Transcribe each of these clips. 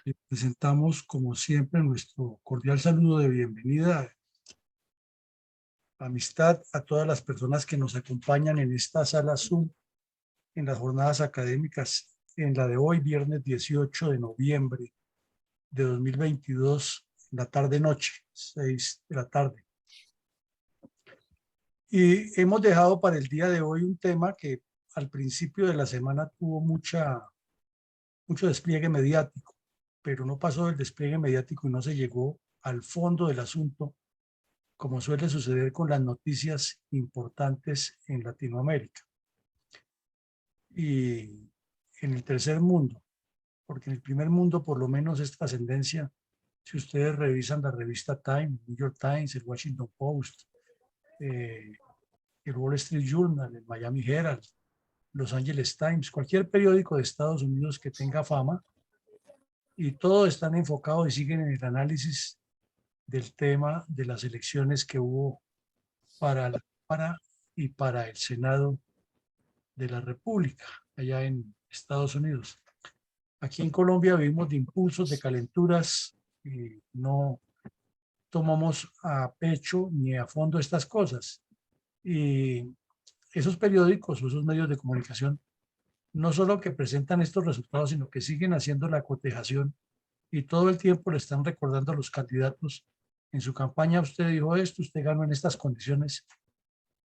Le presentamos, como siempre, nuestro cordial saludo de bienvenida, amistad a todas las personas que nos acompañan en esta sala Zoom en las jornadas académicas, en la de hoy, viernes 18 de noviembre de 2022, en la tarde-noche, 6 de la tarde. Y hemos dejado para el día de hoy un tema que al principio de la semana tuvo mucho despliegue mediático, pero no pasó del despliegue mediático y no se llegó al fondo del asunto, como suele suceder con las noticias importantes en Latinoamérica y en el tercer mundo, porque en el primer mundo por lo menos es trascendencia. Si ustedes revisan la revista Time, New York Times, el Washington Post, eh, el Wall Street Journal, el Miami Herald, Los Angeles Times, cualquier periódico de Estados Unidos que tenga fama, y todos están enfocados y siguen en el análisis del tema de las elecciones que hubo para la Cámara y para el Senado de la República, allá en Estados Unidos. Aquí en Colombia vivimos de impulsos, de calenturas, y no tomamos a pecho ni a fondo estas cosas. Y esos periódicos o esos medios de comunicación no solo que presentan estos resultados, sino que siguen haciendo la cotejación y todo el tiempo le están recordando a los candidatos: en su campaña usted dijo esto, usted ganó en estas condiciones,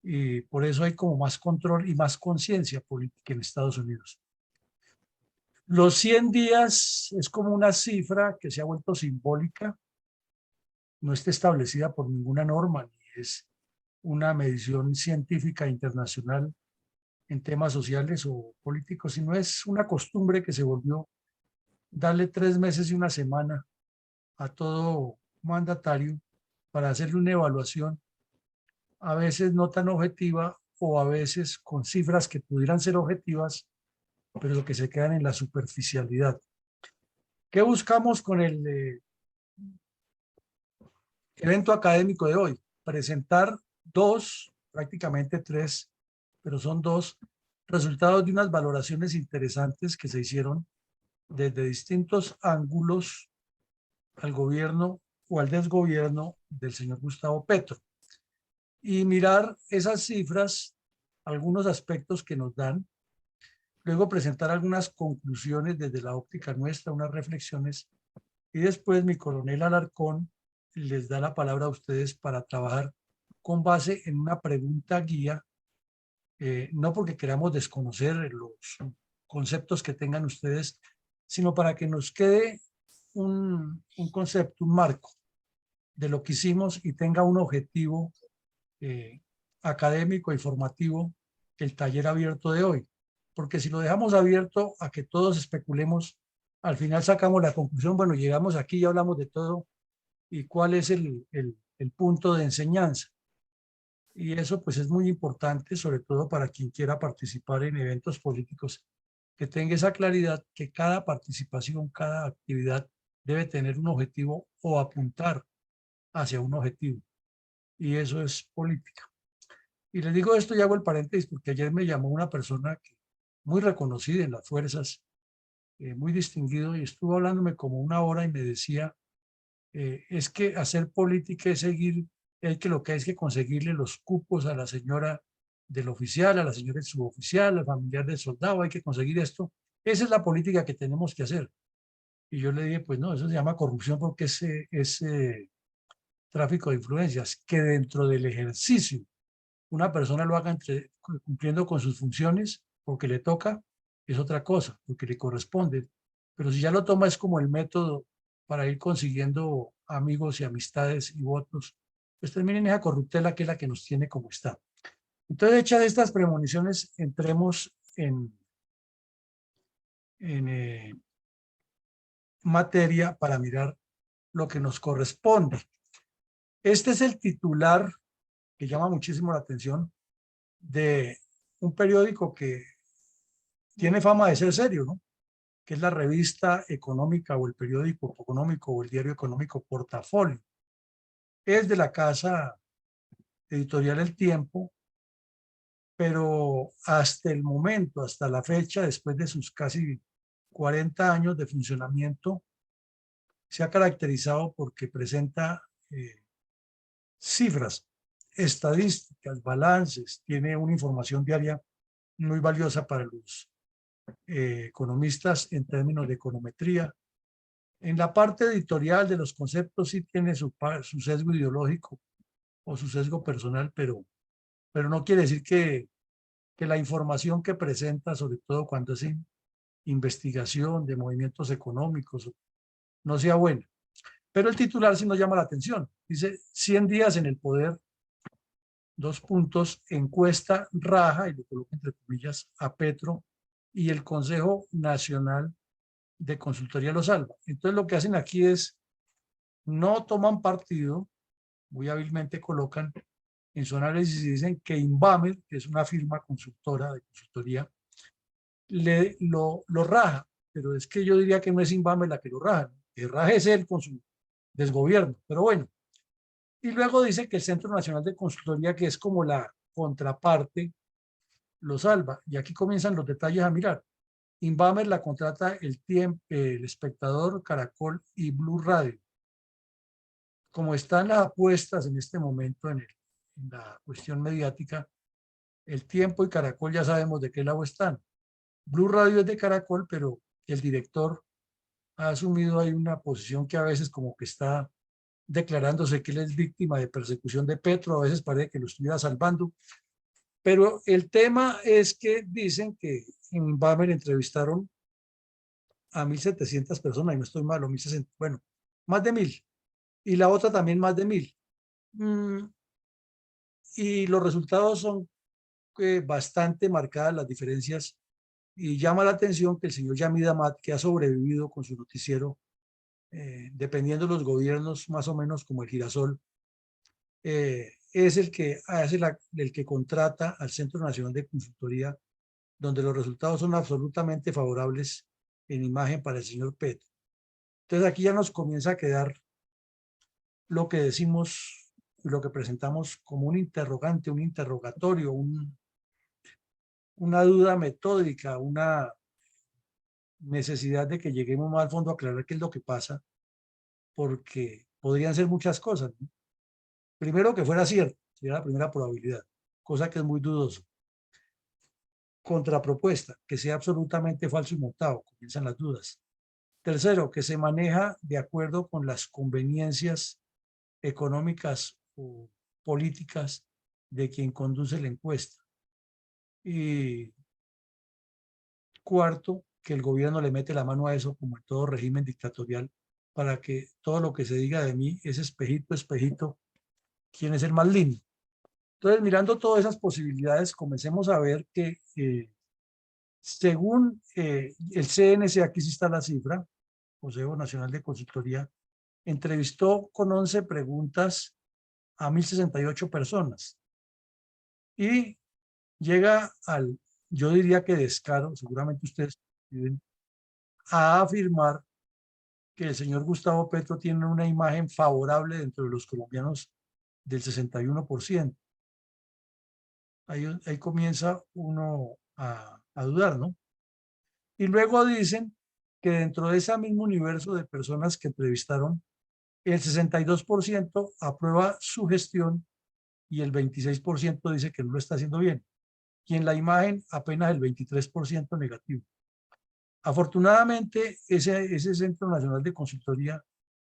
y por eso hay como más control y más conciencia política en Estados Unidos. Los 100 días es como una cifra que se ha vuelto simbólica, no está establecida por ninguna norma, ni es una medición científica internacional en temas sociales o políticos, sino es una costumbre que se volvió darle 3 meses y una semana a todo mandatario para hacerle una evaluación, a veces no tan objetiva o a veces con cifras que pudieran ser objetivas, pero que se quedan en la superficialidad. ¿Qué buscamos con el evento académico de hoy? Presentar dos, prácticamente tres, pero son dos resultados de unas valoraciones interesantes que se hicieron desde distintos ángulos al gobierno o al desgobierno del señor Gustavo Petro, y mirar esas cifras, algunos aspectos que nos dan, luego presentar algunas conclusiones desde la óptica nuestra, unas reflexiones, y después mi coronel Alarcón les da la palabra a ustedes para trabajar con base en una pregunta guía, no porque queramos desconocer los conceptos que tengan ustedes, sino para que nos quede un concepto, un marco de lo que hicimos y tenga un objetivo eh, académico y formativo el taller abierto de hoy. Porque si lo dejamos abierto a que todos especulemos, al final sacamos la conclusión: bueno, llegamos aquí y hablamos de todo, y cuál es el punto de enseñanza. Y eso pues es muy importante, sobre todo para quien quiera participar en eventos políticos, que tenga esa claridad que cada participación, cada actividad debe tener un objetivo o apuntar hacia un objetivo. Y eso es política. Y les digo esto y hago el paréntesis porque ayer me llamó una persona muy reconocida en las fuerzas, muy distinguido, y estuvo hablándome como una hora y me decía, es que hacer política es seguir, es que lo que hay es que conseguirle los cupos a la señora del oficial, a la señora del suboficial, al familiar del soldado, hay que conseguir esto. Esa es la política que tenemos que hacer. Y yo le dije, pues no, eso se llama corrupción porque es tráfico de influencias, que dentro del ejercicio una persona lo haga cumpliendo con sus funciones porque le toca, es otra cosa, porque le corresponde. Pero si ya lo toma es como el método para ir consiguiendo amigos y amistades y votos, pues termina en esa corruptela que es la que nos tiene como está. Entonces, hechas estas premoniciones, entremos en materia para mirar lo que nos corresponde. Este es el titular que llama muchísimo la atención de un periódico que tiene fama de ser serio, ¿no? Que es la revista económica o el periódico económico o el diario económico Portafolio. Es de la casa editorial El Tiempo, pero hasta el momento, hasta la fecha, después de sus casi 40 años de funcionamiento, se ha caracterizado porque presenta cifras, estadísticas, balances, tiene una información diaria muy valiosa para los economistas en términos de econometría. En la parte editorial de los conceptos sí tiene su sesgo ideológico o su sesgo personal, pero no quiere decir que la información que presenta, sobre todo cuando es investigación de movimientos económicos, no sea buena. Pero el titular sí nos llama la atención. Dice 100 días en el poder, dos puntos, encuesta raja, y lo coloco entre comillas, a Petro y el Consejo Nacional de Consultoría lo salva. Entonces lo que hacen aquí es, no toman partido, muy hábilmente colocan en su análisis y dicen que Invamer, que es una firma consultora de consultoría, lo raja, pero es que yo diría que no es Invamer la que lo raja, que raja es él con su desgobierno, pero bueno. Y luego dice que el Centro Nacional de Consultoría, que es como la contraparte, lo salva. Y aquí comienzan los detalles a mirar. Invamer la contrata El Tiempo, El Espectador, Caracol y Blue Radio. Como están las apuestas en este momento en la cuestión mediática, El Tiempo y Caracol ya sabemos de qué lado están. Blue Radio es de Caracol, pero el director ha asumido ahí una posición que a veces como que está declarándose que él es víctima de persecución de Petro, a veces parece que lo estuviera salvando. Pero el tema es que dicen que en Bamer entrevistaron a 1.700 personas, y no estoy mal, o 1.060, bueno, más de 1.000. Y la otra también más de 1.000. Y los resultados son bastante marcadas las diferencias, y llama la atención que el señor Yamid Amat, que ha sobrevivido con su noticiero, dependiendo de los gobiernos, más o menos como el girasol, es el que hace el que contrata al Centro Nacional de Consultoría, donde los resultados son absolutamente favorables en imagen para el señor Petro. Entonces aquí ya nos comienza a quedar lo que decimos y lo que presentamos como un interrogante, un interrogatorio, una duda metódica, una necesidad de que lleguemos más al fondo a aclarar qué es lo que pasa, porque podrían ser muchas cosas, ¿no? Primero, que fuera cierto, sería la primera probabilidad, cosa que es muy dudoso. Contrapropuesta, que sea absolutamente falso y montado, comienzan las dudas. Tercero, que se maneja de acuerdo con las conveniencias económicas o políticas de quien conduce la encuesta. Y cuarto, que el gobierno le mete la mano a eso, como en todo régimen dictatorial, para que todo lo que se diga de mí es espejito, espejito, quién es el más lindo. Entonces, mirando todas esas posibilidades, comencemos a ver que según el CNC, aquí sí está la cifra, Consejo Nacional de Consultoría, entrevistó con 11 preguntas a 1.068 personas y llega al, yo diría que descaro, seguramente ustedes piden, a afirmar que el señor Gustavo Petro tiene una imagen favorable dentro de los colombianos del 61%. Ahí comienza uno a dudar, ¿no? Y luego dicen que dentro de ese mismo universo de personas que entrevistaron, el 62% aprueba su gestión y el 26% dice que no lo está haciendo bien. Y en la imagen apenas el 23% negativo. Afortunadamente, ese Centro Nacional de Consultoría,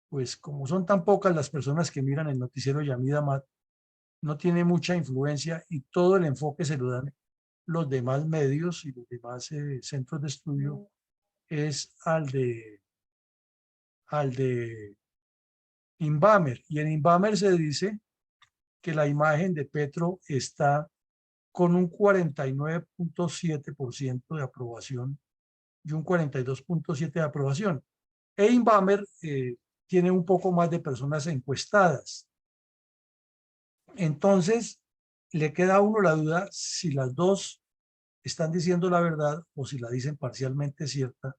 pues como son tan pocas las personas que miran el noticiero Yamid Amat, no tiene mucha influencia y todo el enfoque se lo dan los demás medios y los demás centros de estudio, es al de Invamer. Y en Invamer se dice que la imagen de Petro está con un 49.7% de aprobación y un 42.7% de aprobación. E Invamer tiene un poco más de personas encuestadas. Entonces, le queda a uno la duda si las dos están diciendo la verdad o si la dicen parcialmente cierta,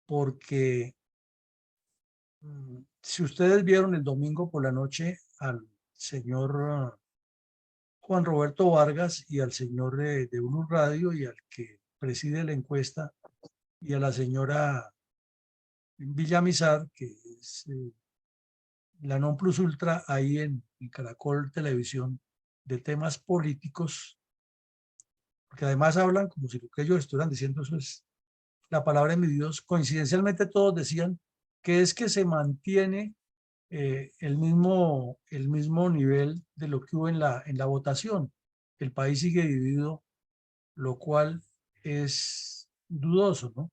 porque si ustedes vieron el domingo por la noche al señor Juan Roberto Vargas y al señor de Blue Radio y al que preside la encuesta y a la señora Villamizar, que la non plus ultra ahí en Caracol Televisión de temas políticos, porque además hablan como si lo que ellos estuvieran diciendo eso es la palabra de mi Dios. Coincidencialmente todos decían que es que se mantiene el mismo nivel de lo que hubo en la votación. El país sigue dividido, lo cual es dudoso, ¿no?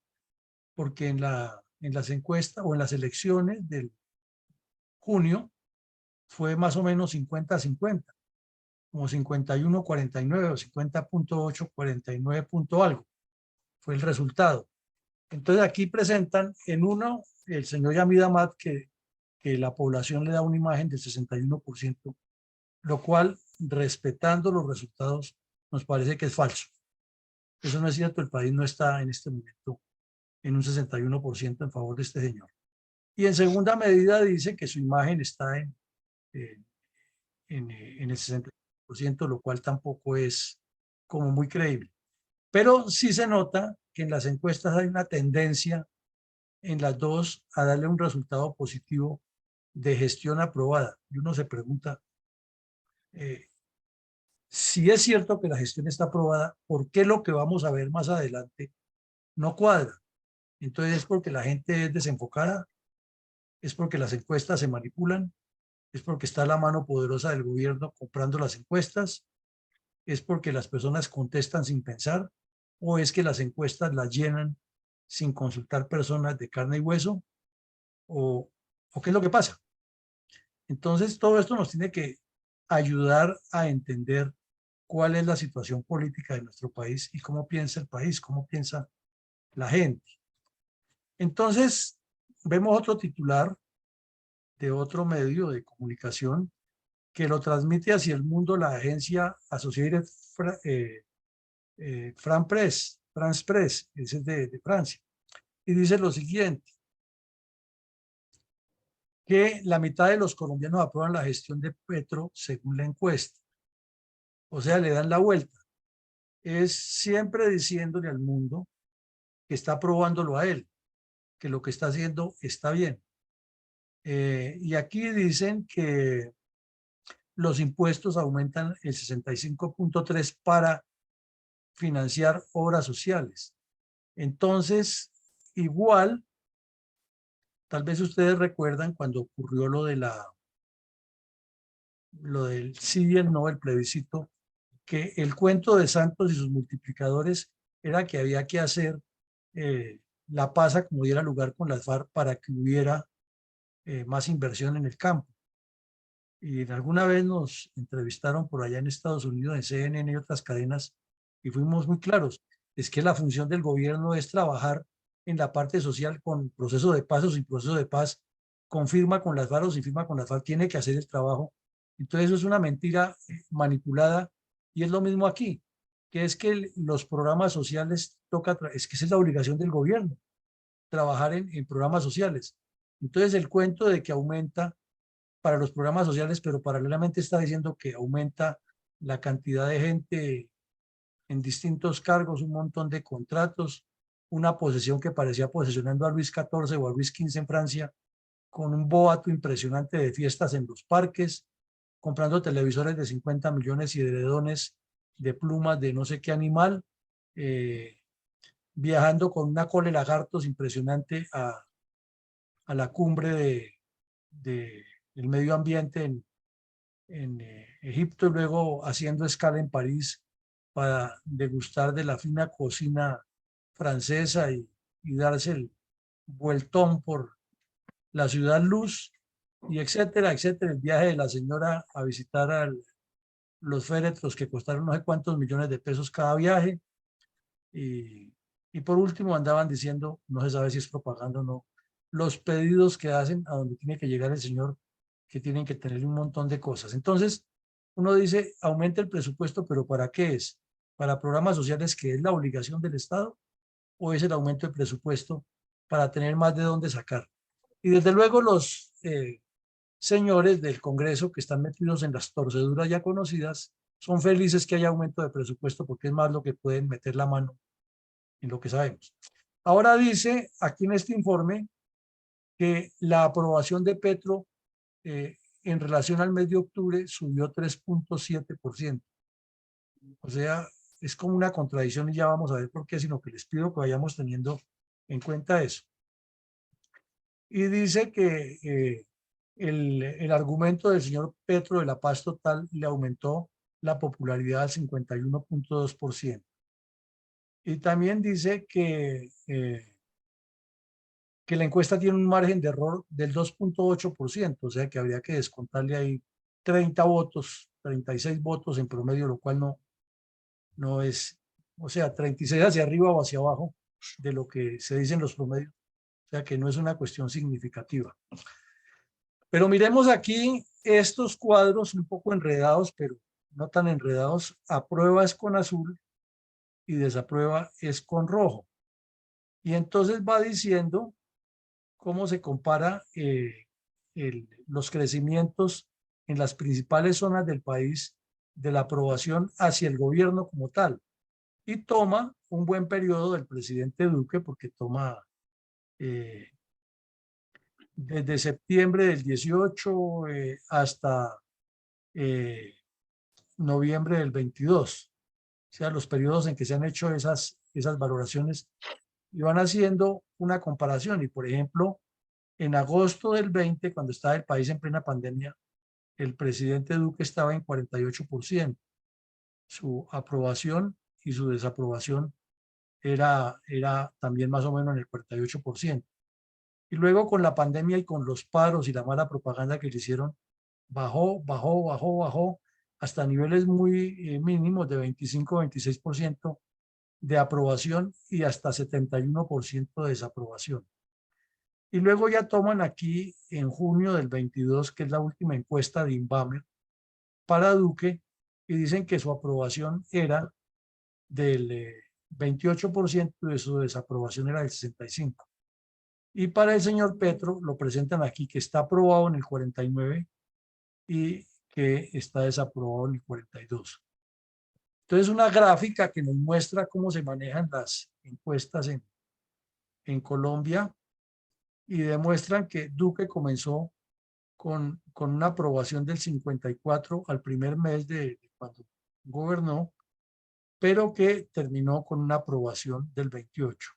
Porque en las encuestas o en las elecciones del junio fue más o menos 50-50, como 51-49 o 50.8-49 punto algo, fue el resultado. Entonces aquí presentan en uno el señor Yamid Amad que la población le da una imagen del 61%, lo cual, respetando los resultados, nos parece que es falso. Eso no es cierto, el país no está en este momento en un 61% en favor de este señor. Y en segunda medida dice que su imagen está en el 60%, lo cual tampoco es como muy creíble. Pero sí se nota que en las encuestas hay una tendencia en las dos a darle un resultado positivo de gestión aprobada. Y uno se pregunta, si es cierto que la gestión está aprobada, ¿por qué lo que vamos a ver más adelante no cuadra? Entonces es porque la gente es desenfocada, es porque las encuestas se manipulan, es porque está la mano poderosa del gobierno comprando las encuestas, es porque las personas contestan sin pensar, o es que las encuestas las llenan sin consultar personas de carne y hueso, o qué es lo que pasa. Entonces todo esto nos tiene que ayudar a entender cuál es la situación política de nuestro país y cómo piensa el país, cómo piensa la gente. Entonces, vemos otro titular de otro medio de comunicación que lo transmite hacia el mundo la agencia Associated France Press, ese es de Francia, y dice lo siguiente, que la mitad de los colombianos aprueban la gestión de Petro según la encuesta. O sea, le dan la vuelta. Es siempre diciéndole al mundo que está aprobándolo a él, que lo que está haciendo está bien. Y aquí dicen que los impuestos aumentan el 65.3 para financiar obras sociales. Entonces, igual, tal vez ustedes recuerdan cuando ocurrió lo del sí y el no, el plebiscito, que el cuento de Santos y sus multiplicadores era que había que hacer la paz como diera lugar con las FARC para que hubiera más inversión en el campo. Y alguna vez nos entrevistaron por allá en Estados Unidos, en CNN y otras cadenas, y fuimos muy claros. Es que la función del gobierno es trabajar en la parte social con proceso de paz o sin proceso de paz, con firma con las FARC o sin firma con las FARC, tiene que hacer el trabajo. Entonces eso es una mentira manipulada y es lo mismo aquí, que es que los programas sociales es que esa es la obligación del gobierno, trabajar en programas sociales. Entonces el cuento de que aumenta para los programas sociales, pero paralelamente está diciendo que aumenta la cantidad de gente en distintos cargos, un montón de contratos, una posesión que parecía posesionando a Luis XIV o a Luis XV en Francia, con un boato impresionante de fiestas en los parques, comprando televisores de 50 millones y edredones de plumas de no sé qué animal, eh, viajando con una cola de lagartos impresionante a la cumbre del medio ambiente en Egipto y luego haciendo escala en París para degustar de la fina cocina francesa y darse el vueltón por la ciudad luz y etcétera, etcétera. El viaje de la señora a visitar los féretros que costaron no sé cuántos millones de pesos cada viaje. Y por último andaban diciendo, no se sabe si es propaganda o no, los pedidos que hacen a donde tiene que llegar el señor, que tienen que tener un montón de cosas. Entonces, uno dice, aumenta el presupuesto, pero ¿para qué es? ¿Para programas sociales que es la obligación del Estado? ¿O es el aumento del presupuesto para tener más de dónde sacar? Y desde luego los señores del Congreso que están metidos en las torceduras ya conocidas son felices que haya aumento de presupuesto porque es más lo que pueden meter la mano en lo que sabemos. Ahora dice aquí en este informe que la aprobación de Petro en relación al mes de octubre subió 3.7%. O sea, es como una contradicción y ya vamos a ver por qué, sino que les pido que vayamos teniendo en cuenta eso. Y dice que el argumento del señor Petro de la paz total le aumentó la popularidad al 51.2%. Y también dice que la encuesta tiene un margen de error del 2.8%, o sea que habría que descontarle ahí 30 votos, 36 votos en promedio, lo cual no es, o sea, 36 hacia arriba o hacia abajo de lo que se dice en los promedios, o sea que no es una cuestión significativa. Pero miremos aquí estos cuadros un poco enredados, pero no tan enredados. Aprueba es con azul y desaprueba es con rojo. Y entonces va diciendo cómo se compara los crecimientos en las principales zonas del país de la aprobación hacia el gobierno como tal. Y toma un buen periodo del presidente Duque, porque toma desde septiembre del 18 hasta noviembre del 22. O sea, los periodos en que se han hecho esas valoraciones y van haciendo una comparación. Y por ejemplo, en agosto del 20, cuando estaba el país en plena pandemia, el presidente Duque estaba en 48%. Su aprobación y su desaprobación era también más o menos en el 48%. Y luego con la pandemia y con los paros y la mala propaganda que le hicieron, bajó hasta niveles muy mínimos de 25-26% de aprobación y hasta 71% de desaprobación. Y luego ya toman aquí en junio del 22, que es la última encuesta de Inbamer para Duque, y dicen que su aprobación era del 28% y de su desaprobación era del 65%. Y para el señor Petro lo presentan aquí que está aprobado en el 49% y que está desaprobado en el 42%. Entonces, una gráfica que nos muestra cómo se manejan las encuestas en Colombia y demuestran que Duque comenzó con una aprobación del 54 al primer mes de cuando gobernó, pero que terminó con una aprobación del 28.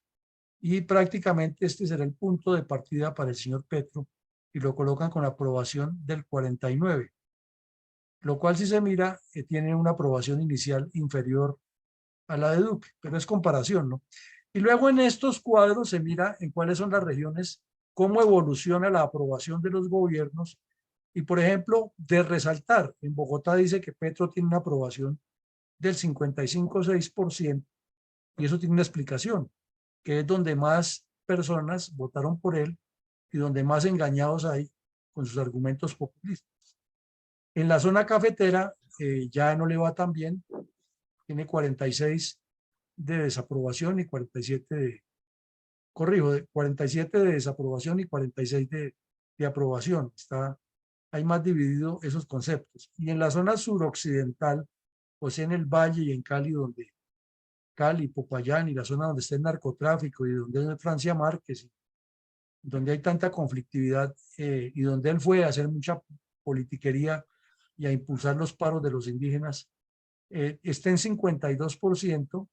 Y prácticamente este será el punto de partida para el señor Petro y lo colocan con aprobación del 49, lo cual si se mira tiene una aprobación inicial inferior a la de Duque, pero es comparación, ¿no? Y luego en estos cuadros se mira en cuáles son las regiones, cómo evoluciona la aprobación de los gobiernos y, por ejemplo, de resaltar, en Bogotá dice que Petro tiene una aprobación del 55,6% y eso tiene una explicación, que es donde más personas votaron por él y donde más engañados hay con sus argumentos populistas. En la zona cafetera ya no le va tan bien, tiene 46 de desaprobación y 47 de, corrijo, 47 de desaprobación y 46 de aprobación. Hay más dividido esos conceptos. Y en la zona suroccidental, pues en el Valle y en Cali, Cali, Popayán y la zona donde está el narcotráfico y donde es Francia Márquez, donde hay tanta conflictividad y donde él fue a hacer mucha politiquería y a impulsar los paros de los indígenas, está en 52%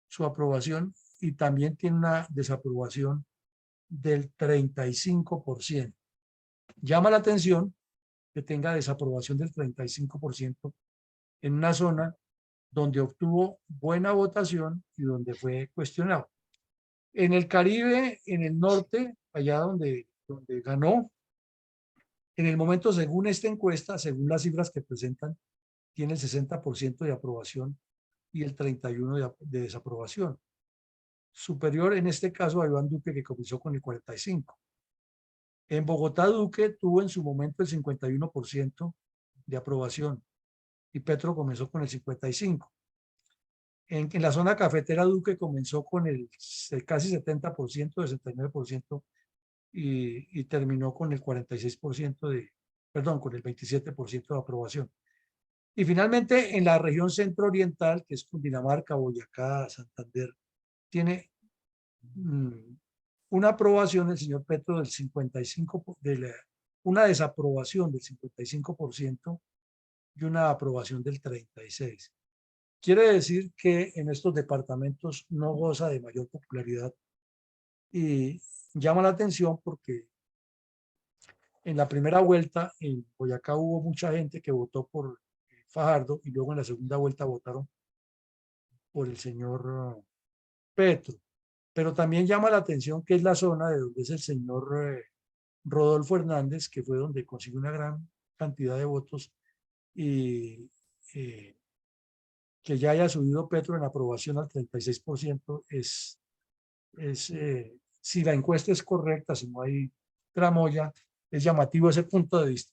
su aprobación y también tiene una desaprobación del 35%. Llama la atención que tenga desaprobación del 35% en una zona donde obtuvo buena votación y donde fue cuestionado. En el Caribe, en el norte, allá donde ganó, en el momento, según esta encuesta, según las cifras que presentan, tiene el 60% de aprobación y el 31% de desaprobación. Superior en este caso a Iván Duque, que comenzó con el 45%. En Bogotá, Duque tuvo en su momento el 51% de aprobación y Petro comenzó con el 55%. En la zona cafetera, Duque comenzó con el casi 70%, 69%, y terminó con el 46% con el 27% de aprobación. Y finalmente, en la región centro-oriental, que es Cundinamarca, Boyacá, Santander, tiene una aprobación del señor Petro del 55%, una desaprobación del 55% y una aprobación del 36%. Quiere decir que en estos departamentos no goza de mayor popularidad y llama la atención porque en la primera vuelta en Boyacá hubo mucha gente que votó por Fajardo y luego en la segunda vuelta votaron por el señor Petro. Pero también llama la atención que es la zona de donde es el señor Rodolfo Hernández, que fue donde consiguió una gran cantidad de votos y que ya haya subido Petro en aprobación al 36% si la encuesta es correcta, si no hay tramoya, es llamativo ese punto de vista.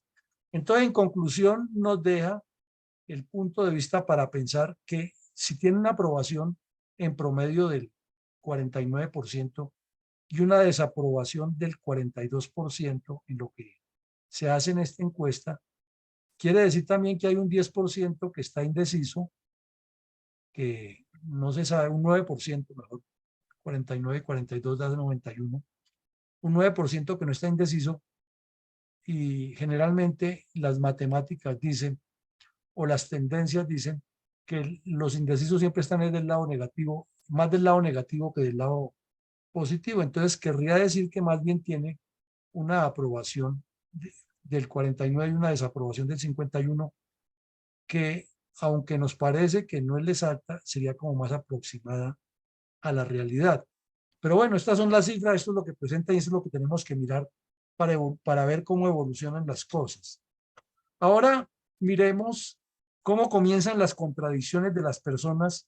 Entonces, en conclusión, nos deja el punto de vista para pensar que si tiene una aprobación en promedio del 49% y una desaprobación del 42% en lo que se hace en esta encuesta, quiere decir también que hay un 10% que está indeciso, que no se sabe, un 9%, mejor, 49 y 42 da 91, un 9% que no está indeciso y generalmente las matemáticas dicen o las tendencias dicen que los indecisos siempre están del lado negativo, más del lado negativo que del lado positivo. Entonces, querría decir que más bien tiene una aprobación del 49 y una desaprobación del 51, que aunque nos parece que no es exacta, sería como más aproximada a la realidad. Pero bueno, estas son las cifras, esto es lo que presenta y esto es lo que tenemos que mirar para ver cómo evolucionan las cosas. Ahora miremos cómo comienzan las contradicciones de las personas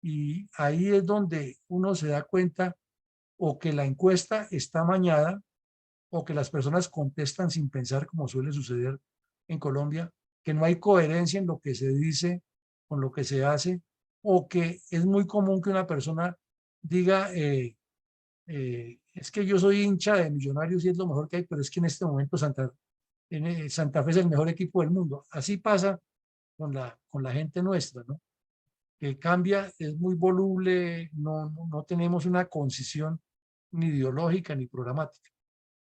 y ahí es donde uno se da cuenta o que la encuesta está amañada o que las personas contestan sin pensar, como suele suceder en Colombia, que no hay coherencia en lo que se dice con lo que se hace, o que es muy común que una persona diga, es que yo soy hincha de Millonarios y es lo mejor que hay, pero es que en este momento Santa Fe es el mejor equipo del mundo. Así pasa con la gente nuestra, ¿no? Que cambia, es muy voluble, no tenemos una concisión ni ideológica ni programática.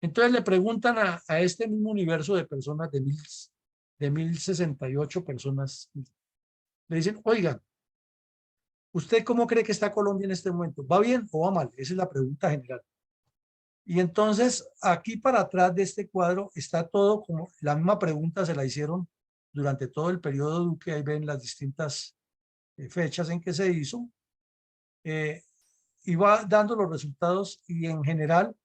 Entonces le preguntan a este mismo universo de personas, de 1068 personas, le dicen, oigan, ¿usted cómo cree que está Colombia en este momento? ¿Va bien o va mal? Esa es la pregunta general. Y entonces aquí para atrás de este cuadro está todo como la misma pregunta se la hicieron durante todo el periodo Duque, ahí ven las distintas fechas en que se hizo, y va dando los resultados y en general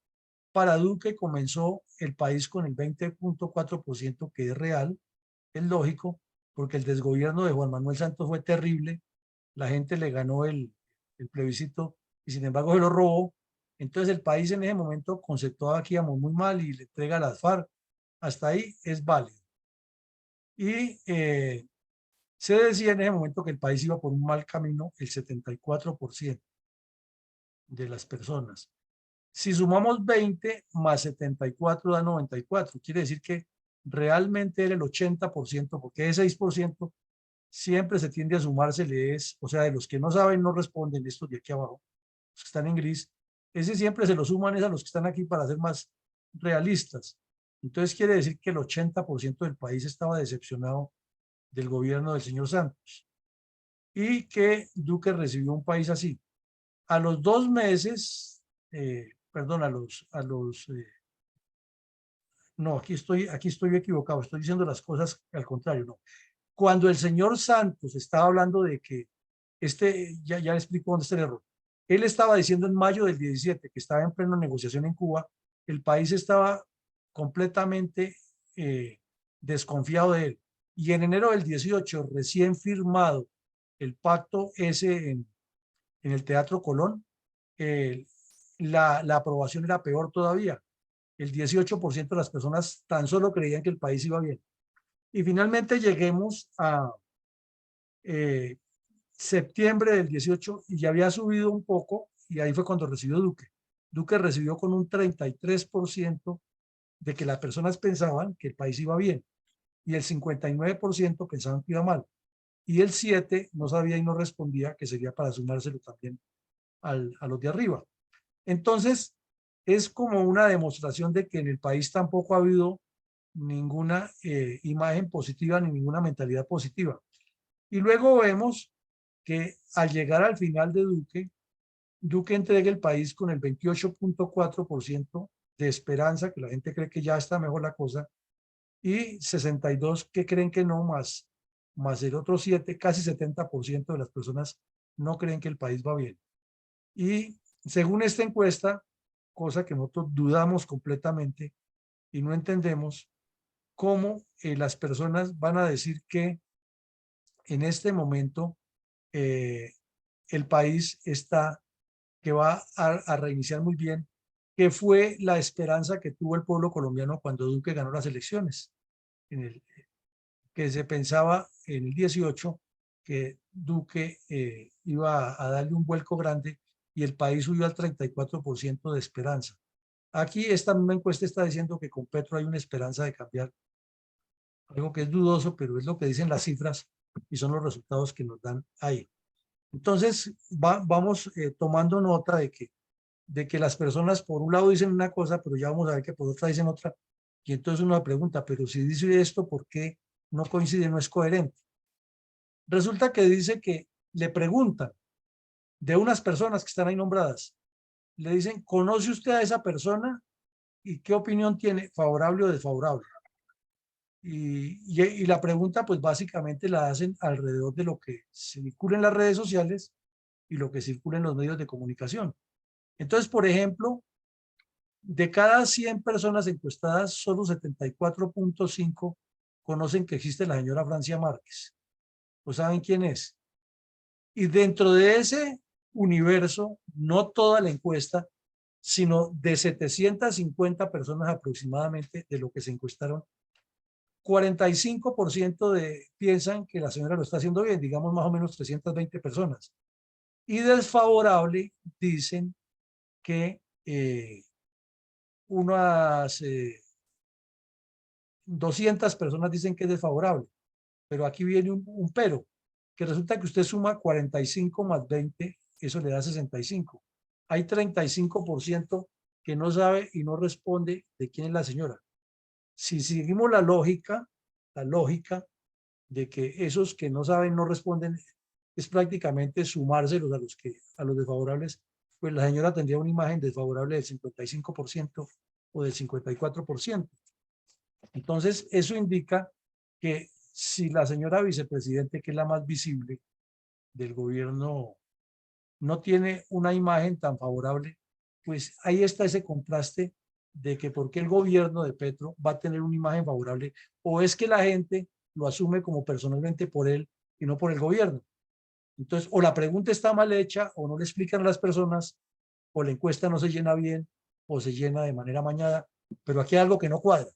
para Duque comenzó el país con el 20.4% que es real, es lógico, porque el desgobierno de Juan Manuel Santos fue terrible, la gente le ganó el plebiscito y sin embargo se lo robó. Entonces el país en ese momento conceptuaba que íbamos muy mal y le entrega a las FARC. Hasta ahí es válido. Y se decía en ese momento que el país iba por un mal camino, el 74% de las personas. Si sumamos 20 más 74 da 94. Quiere decir que realmente era el 80%, porque ese 6% siempre se tiende a sumársele, o sea, de los que no saben, no responden, estos de aquí abajo, los que están en gris, ese siempre se lo suman es a los que están aquí para ser más realistas. Entonces quiere decir que el 80% del país estaba decepcionado del gobierno del señor Santos y que Duque recibió un país así. A los 2 meses, perdón, no, aquí estoy equivocado, estoy diciendo las cosas al contrario, no. Cuando el señor Santos estaba hablando de que ya le explico dónde está el error. Él estaba diciendo en mayo del 17 que estaba en plena negociación en Cuba, el país estaba completamente desconfiado de él. Y en enero del 18, recién firmado el pacto ese en el Teatro Colón, eh, la aprobación era peor todavía. El 18% de las personas tan solo creían que el país iba bien. Y finalmente lleguemos a eh, septiembre del 18 y ya había subido un poco y ahí fue cuando recibió Duque. Duque recibió con un 33% de que las personas pensaban que el país iba bien y el 59% pensaban que iba mal. Y el 7% no sabía y no respondía, que sería para sumárselo también a los de arriba. Entonces, es como una demostración de que en el país tampoco ha habido ninguna imagen positiva ni ninguna mentalidad positiva. Y luego vemos que al llegar al final de Duque, Duque entrega el país con el 28.4% de esperanza, que la gente cree que ya está mejor la cosa, y 62 que creen que no, más el otro 7, casi 70% de las personas no creen que el país va bien. Y según esta encuesta, cosa que nosotros dudamos completamente y no entendemos, cómo las personas van a decir que en este momento eh, el país está, que va a reiniciar muy bien, que fue la esperanza que tuvo el pueblo colombiano cuando Duque ganó las elecciones, en el, que se pensaba en el 18 que Duque iba a darle un vuelco grande y el país subió al 34% de esperanza. Aquí esta misma encuesta está diciendo que con Petro hay una esperanza de cambiar, algo que es dudoso, pero es lo que dicen las cifras y son los resultados que nos dan ahí. Entonces, vamos tomando nota de que las personas por un lado dicen una cosa, pero ya vamos a ver que por otra dicen otra. Y entonces uno pregunta, pero si dice esto, ¿por qué no coincide, no es coherente? Resulta que dice que le preguntan de unas personas que están ahí nombradas, le dicen, ¿conoce usted a esa persona? ¿Y qué opinión tiene, favorable o desfavorable? Y la pregunta pues básicamente la hacen alrededor de lo que circula en las redes sociales y lo que circula en los medios de comunicación. Entonces, por ejemplo, de cada 100 personas encuestadas, solo 74.5 conocen que existe la señora Francia Márquez. ¿O saben quién es? Y dentro de ese universo, no toda la encuesta, sino de 750 personas aproximadamente de lo que se encuestaron, 45% piensan que la señora lo está haciendo bien, digamos más o menos 320 personas. Y desfavorable dicen que unas 200 personas dicen que es desfavorable. Pero aquí viene un pero, que resulta que usted suma 45 más 20, eso le da 65. Hay 35% que no sabe y no responde de quién es la señora. Si seguimos la lógica de que esos que no saben no responden es prácticamente sumárselos a los desfavorables, pues la señora tendría una imagen desfavorable del 55% o del 54%. Entonces, eso indica que si la señora vicepresidente, que es la más visible del gobierno, no tiene una imagen tan favorable, pues ahí está ese contraste de que por qué el gobierno de Petro va a tener una imagen favorable, o es que la gente lo asume como personalmente por él y no por el gobierno. Entonces, o la pregunta está mal hecha, o no le explican a las personas, o la encuesta no se llena bien, o se llena de manera amañada, pero aquí hay algo que no cuadra.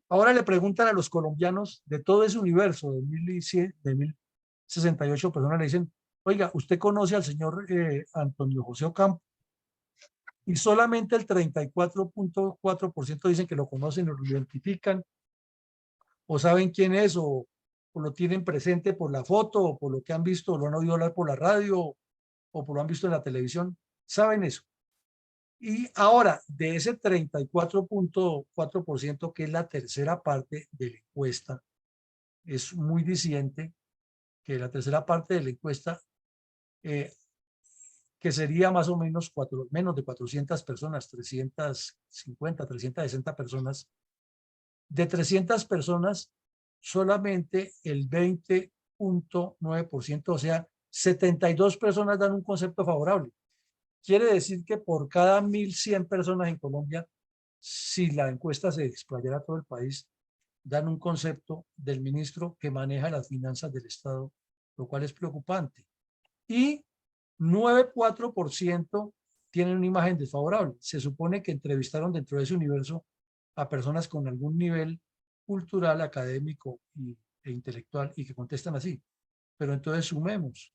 Ahora le preguntan a los colombianos de todo ese universo de 1068 personas, le dicen, oiga, ¿usted conoce al señor Antonio José Ocampo? Y solamente el 34.4% dicen que lo conocen o lo identifican o saben quién es o lo tienen presente por la foto o por lo que han visto o lo han oído hablar por la radio o por lo han visto en la televisión. Saben eso. Y ahora, de ese 34.4%, que es la tercera parte de la encuesta, es muy diciente que la tercera parte de la encuesta, que sería más o menos menos de 400 personas, 350, 360 personas, de 300 personas, solamente el 20.9%, o sea, 72 personas dan un concepto favorable. Quiere decir que por cada 1.100 personas en Colombia, si la encuesta se explayara a todo el país, dan un concepto del ministro que maneja las finanzas del Estado, lo cual es preocupante. Y 9.4% tienen una imagen desfavorable. Se supone que entrevistaron dentro de ese universo a personas con algún nivel cultural, académico e intelectual y que contestan así. Pero entonces sumemos.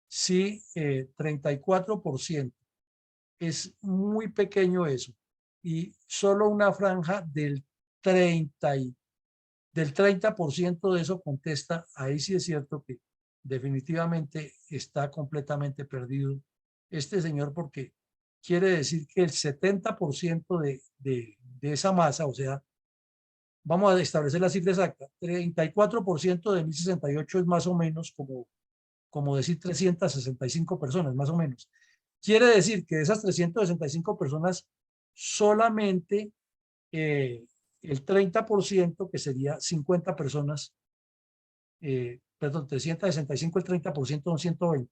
Si 34% es muy pequeño eso y solo una franja del 30% de eso contesta, ahí sí es cierto que definitivamente está completamente perdido este señor porque quiere decir que el 70% de esa masa, o sea, vamos a establecer la cifra exacta, 34% de 1068 es más o menos como decir 365 personas, más o menos. Quiere decir que de esas 365 personas, solamente el 30%, que sería 50 personas, perdón, 365, el 30% son 120,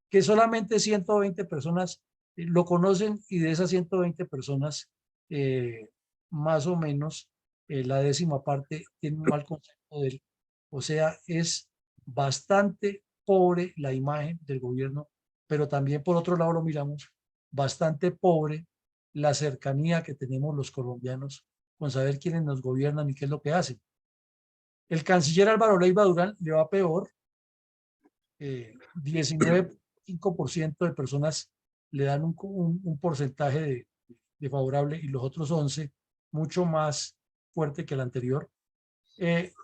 que solamente 120 personas lo conocen, y de esas 120 personas, eh, más o menos la décima parte tiene un mal concepto de él. O sea, es bastante pobre la imagen del gobierno, pero también por otro lado lo miramos, bastante pobre la cercanía que tenemos los colombianos con saber quiénes nos gobiernan y qué es lo que hacen. El canciller Álvaro Leiva Durán le va peor, 19,5% de personas le dan un porcentaje de favorable, y los otros 11, mucho más fuerte que el anterior.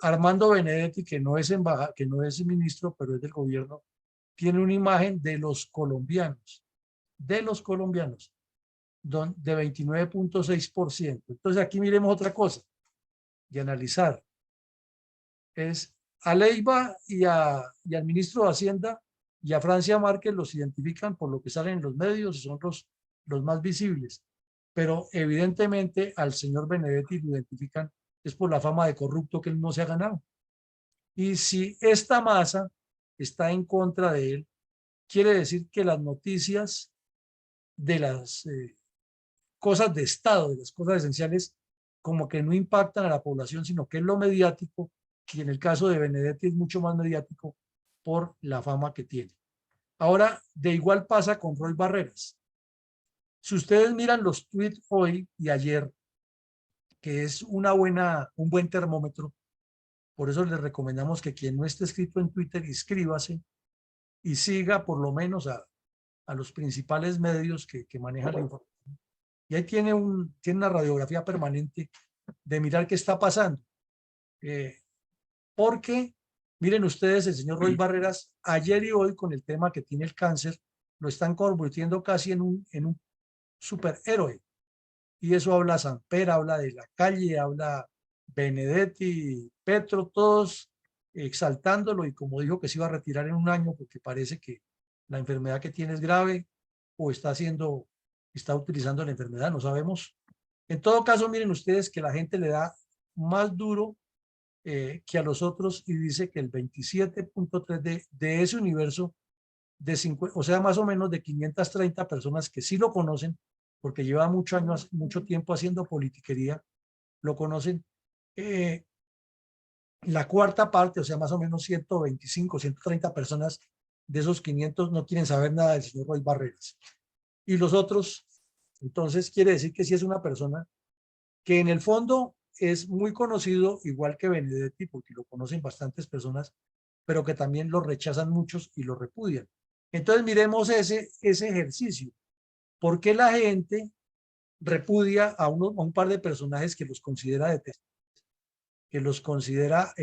Armando Benedetti, que no es que no es ministro, pero es del gobierno, tiene una imagen de los colombianos, de 29,6%. Entonces aquí miremos otra cosa de analizar. Es a Leiva y al ministro de Hacienda y a Francia Márquez los identifican por lo que salen en los medios y son los más visibles. Pero evidentemente al señor Benedetti lo identifican es por la fama de corrupto que él no se ha ganado. Y si esta masa está en contra de él, quiere decir que las noticias de las cosas de Estado, de las cosas esenciales, como que no impactan a la población, sino que es lo mediático, y en el caso de Benedetti es mucho más mediático por la fama que tiene. Ahora, de igual pasa con Roy Barreras. Si ustedes miran los tweets hoy y ayer, que es un buen termómetro, por eso les recomendamos que quien no esté escrito en Twitter, inscríbase y siga por lo menos a los principales medios que manejan la información. Y ahí tiene una radiografía permanente de mirar qué está pasando. Porque, miren ustedes, el señor Roy Barreras, ayer y hoy, con el tema que tiene el cáncer, lo están convirtiendo casi en un superhéroe. Y eso habla Samper, habla de la calle, habla Benedetti, Petro, todos exaltándolo, y como dijo que se iba a retirar en un año porque parece que la enfermedad que tiene es grave, o está utilizando la enfermedad, no sabemos. En todo caso, miren ustedes que la gente le da más duro que a los otros, y dice que el 27,3 de ese universo, o sea, más o menos de 530 personas que sí lo conocen, porque lleva mucho tiempo haciendo politiquería, lo conocen. La cuarta parte, o sea, más o menos 125, 130 personas de esos 500 no quieren saber nada del señor Roy Barreras. Y los otros, entonces quiere decir que sí es una persona que en el fondo es muy conocido, igual que Benedetti, porque lo conocen bastantes personas, pero que también lo rechazan muchos y lo repudian. Entonces miremos ese ejercicio. ¿Por qué la gente repudia a un par de personajes que los considera detestables, que los considera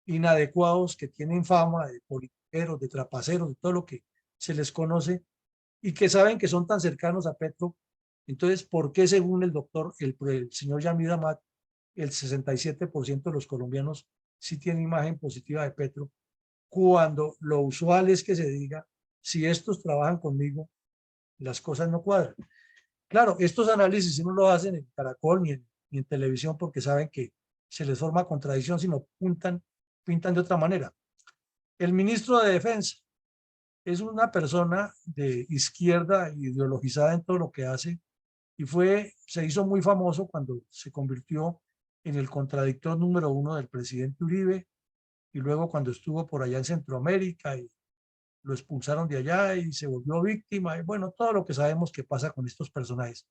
inadecuados, que tienen fama de politiqueros, de trapaceros, de todo lo que se les conoce, y que saben que son tan cercanos a Petro? Entonces, ¿por qué, según el doctor, el señor Yamid Amat, el 67% de los colombianos sí tiene imagen positiva de Petro, cuando lo usual es que se diga, si estos trabajan conmigo, las cosas no cuadran? Claro, estos análisis no lo hacen en Caracol ni en televisión, porque saben que se les forma contradicción, sino pintan de otra manera. El ministro de Defensa es una persona de izquierda, ideologizada en todo lo que hace, y se hizo muy famoso cuando se convirtió en el contradictor número uno del presidente Uribe, y luego cuando estuvo por allá en Centroamérica y lo expulsaron de allá y se volvió víctima, y bueno, todo lo que sabemos que pasa con estos personajes.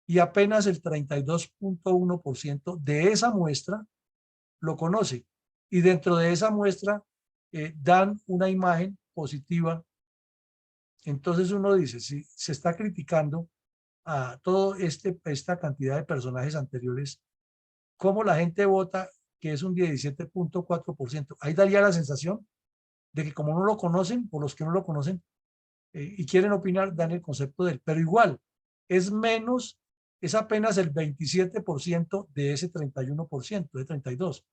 Y apenas el 32,1% de esa muestra lo conoce, y dentro de esa muestra dan una imagen positiva. Entonces uno dice, si se está criticando a toda esta cantidad de personajes anteriores, ¿cómo la gente vota que es un 17,4%? Ahí daría la sensación de que como no lo conocen, o los que no lo conocen, y quieren opinar, dan el concepto de él, pero igual, es menos, es apenas el 27% de ese 31%, de 32%.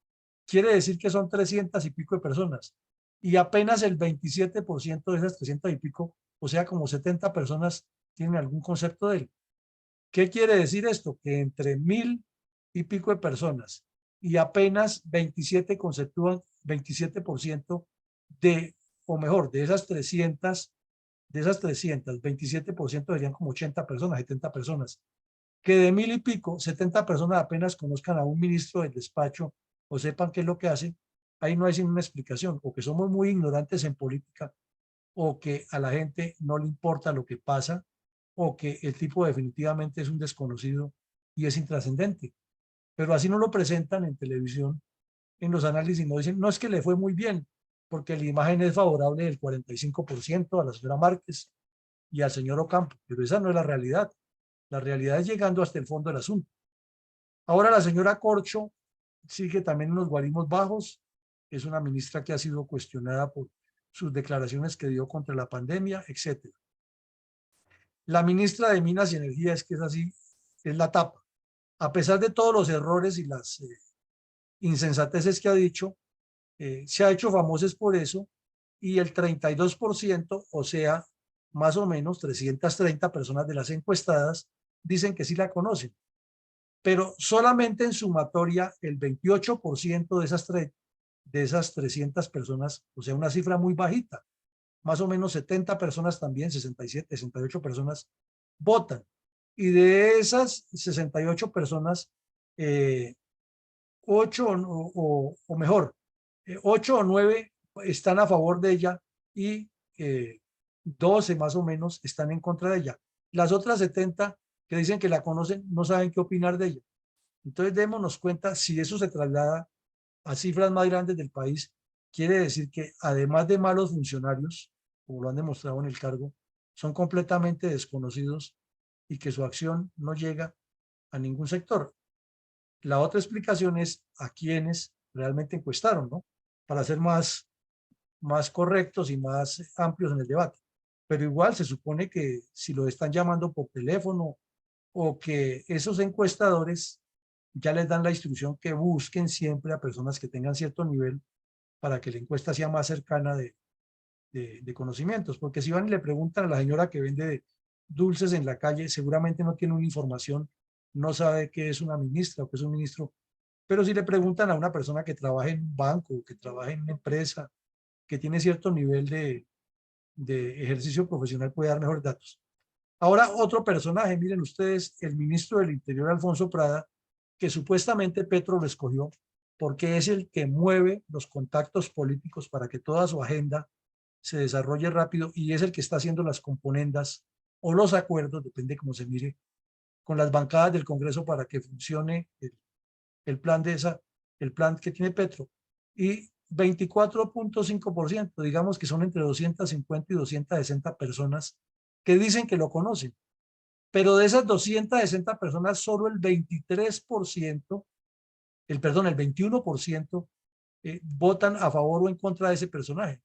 Quiere decir que son 300 y pico de personas y apenas el 27% de esas 300 y pico, o sea, como 70 personas tienen algún concepto de él. ¿Qué quiere decir esto? Que entre 1000 y pico de personas y apenas 27 conceptúan 27% de, o mejor, de esas 300, 27% serían como 80 personas, 70 personas. Que de 1000 y pico, 70 personas apenas conozcan a un ministro del despacho o sepan qué es lo que hace, ahí no hay sin una explicación, o que somos muy ignorantes en política, o que a la gente no le importa lo que pasa, o que el tipo definitivamente es un desconocido y es intrascendente. Pero así no lo presentan en televisión, en los análisis, no dicen, no es que le fue muy bien, porque la imagen es favorable del 45% a la señora Márquez y al señor Ocampo, pero esa no es la realidad. La realidad es llegando hasta el fondo del asunto. Ahora la señora Corcho sigue también en los guarismos bajos, es una ministra que ha sido cuestionada por sus declaraciones que dio contra la pandemia, etcétera. La ministra de Minas y Energía es que es así, es la tapa. A pesar de todos los errores y las insensateces que ha dicho, se ha hecho famosa por eso y el 32%, o sea, más o menos 330 personas de las encuestadas, dicen que sí la conocen. Pero solamente en sumatoria el 28% de esas 300 personas, o sea, una cifra muy bajita, más o menos 70 personas también, 67, 68 personas votan. Y de esas 68 personas, 8 o mejor, 8 o 9 están a favor de ella y 12 más o menos están en contra de ella. Las otras 70 que dicen que la conocen no saben qué opinar de ella. Entonces démonos cuenta, si eso se traslada a cifras más grandes del país, quiere decir que además de malos funcionarios, como lo han demostrado en el cargo, son completamente desconocidos y que su acción no llega a ningún sector. La otra explicación es a quienes realmente encuestaron, ¿no? Para ser más correctos y más amplios en el debate. Pero igual se supone que si lo están llamando por teléfono o que esos encuestadores ya les dan la instrucción que busquen siempre a personas que tengan cierto nivel para que la encuesta sea más cercana de conocimientos. Porque si van y le preguntan a la señora que vende dulces en la calle, seguramente no tiene una información, no sabe qué es una ministra o qué es un ministro. Pero si le preguntan a una persona que trabaja en un banco, que trabaja en una empresa, que tiene cierto nivel de ejercicio profesional, puede dar mejores datos. Ahora, otro personaje, miren ustedes, el ministro del Interior, Alfonso Prada, que supuestamente Petro lo escogió porque es el que mueve los contactos políticos para que toda su agenda se desarrolle rápido y es el que está haciendo las componendas o los acuerdos, depende cómo se mire, con las bancadas del Congreso para que funcione el plan el plan que tiene Petro. Y 24.5%, digamos que son entre 250 y 260 personas que dicen que lo conocen. Pero de esas 260 personas, solo el 23%, el 21% votan a favor o en contra de ese personaje.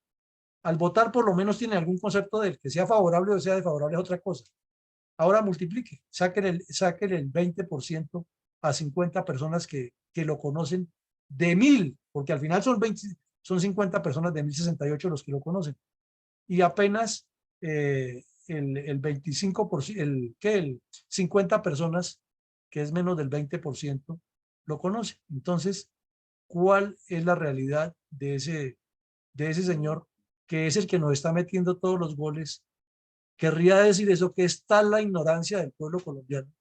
Al votar, por lo menos tiene algún concepto de él, que sea favorable o sea desfavorable es otra cosa. Ahora multiplique, saquen el 20% a 50 personas que lo conocen de 1000, porque al final son 50 personas de 1068 los que lo conocen. Y apenas el 25%, el 50 personas, que es menos del 20%, lo conocen. Entonces, ¿cuál es la realidad de ese señor que es el que nos está metiendo todos los goles? Querría decir eso, que es tal la ignorancia del pueblo colombiano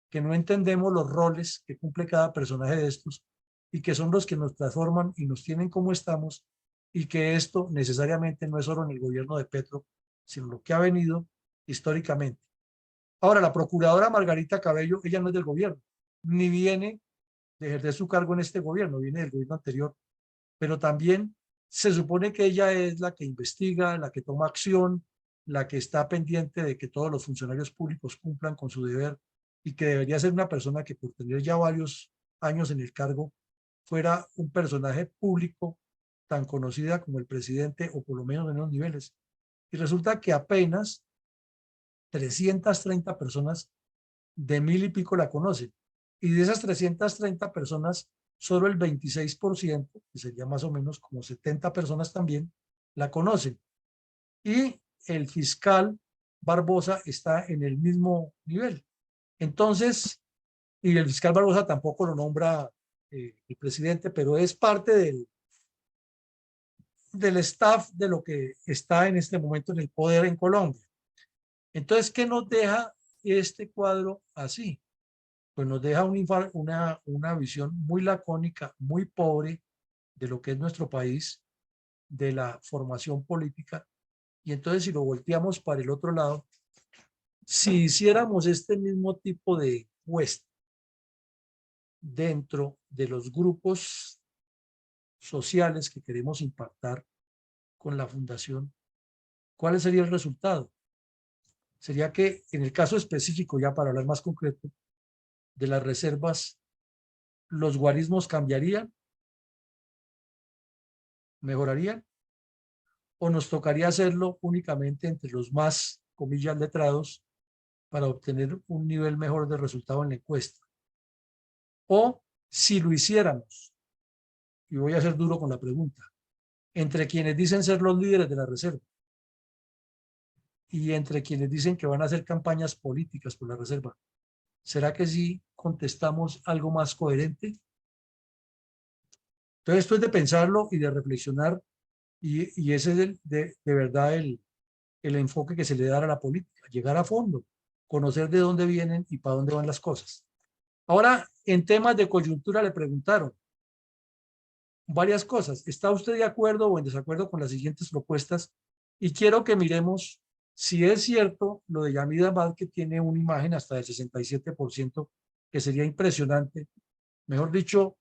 que no entendemos los roles que cumple cada personaje de estos y que son los que nos transforman y nos tienen como estamos, y que esto necesariamente no es solo en el gobierno de Petro, sino lo que ha venido históricamente. Ahora, la procuradora Margarita Cabello, ella no es del gobierno, ni viene de ejercer su cargo en este gobierno, viene del gobierno anterior, pero también se supone que ella es la que investiga, la que toma acción, la que está pendiente de que todos los funcionarios públicos cumplan con su deber y que debería ser una persona que por tener ya varios años en el cargo fuera un personaje público tan conocida como el presidente o por lo menos en los niveles. Y resulta que apenas 330 personas de 1000 y pico la conocen. Y de esas 330 personas, solo el 26%, que sería más o menos como 70 personas también, la conocen. Y el fiscal Barbosa está en el mismo nivel. Entonces, y el fiscal Barbosa tampoco lo nombra el presidente, pero es parte del staff de lo que está en este momento en el poder en Colombia. Entonces, ¿qué nos deja este cuadro así? Pues nos deja una visión muy lacónica, muy pobre de lo que es nuestro país, de la formación política. Y entonces, si lo volteamos para el otro lado, si hiciéramos este mismo tipo de encuesta dentro de los grupos sociales que queremos impactar con la fundación, ¿cuál sería el resultado? Sería que en el caso específico, ya para hablar más concreto, de las reservas, los guarismos cambiarían, mejorarían, o nos tocaría hacerlo únicamente entre los más, comillas, letrados para obtener un nivel mejor de resultado en la encuesta. O si lo hiciéramos, y voy a ser duro con la pregunta, entre quienes dicen ser los líderes de la reserva y entre quienes dicen que van a hacer campañas políticas por la reserva, ¿será que sí contestamos algo más coherente? Entonces, esto es de pensarlo y de reflexionar, y ese es de verdad el enfoque que se le da a la política, llegar a fondo, conocer de dónde vienen y para dónde van las cosas. Ahora, en temas de coyuntura le preguntaron varias cosas. ¿Está usted de acuerdo o en desacuerdo con las siguientes propuestas? Y quiero que miremos si es cierto lo de Yamida Abad, que tiene una imagen hasta del 67%, que sería impresionante. Mejor dicho,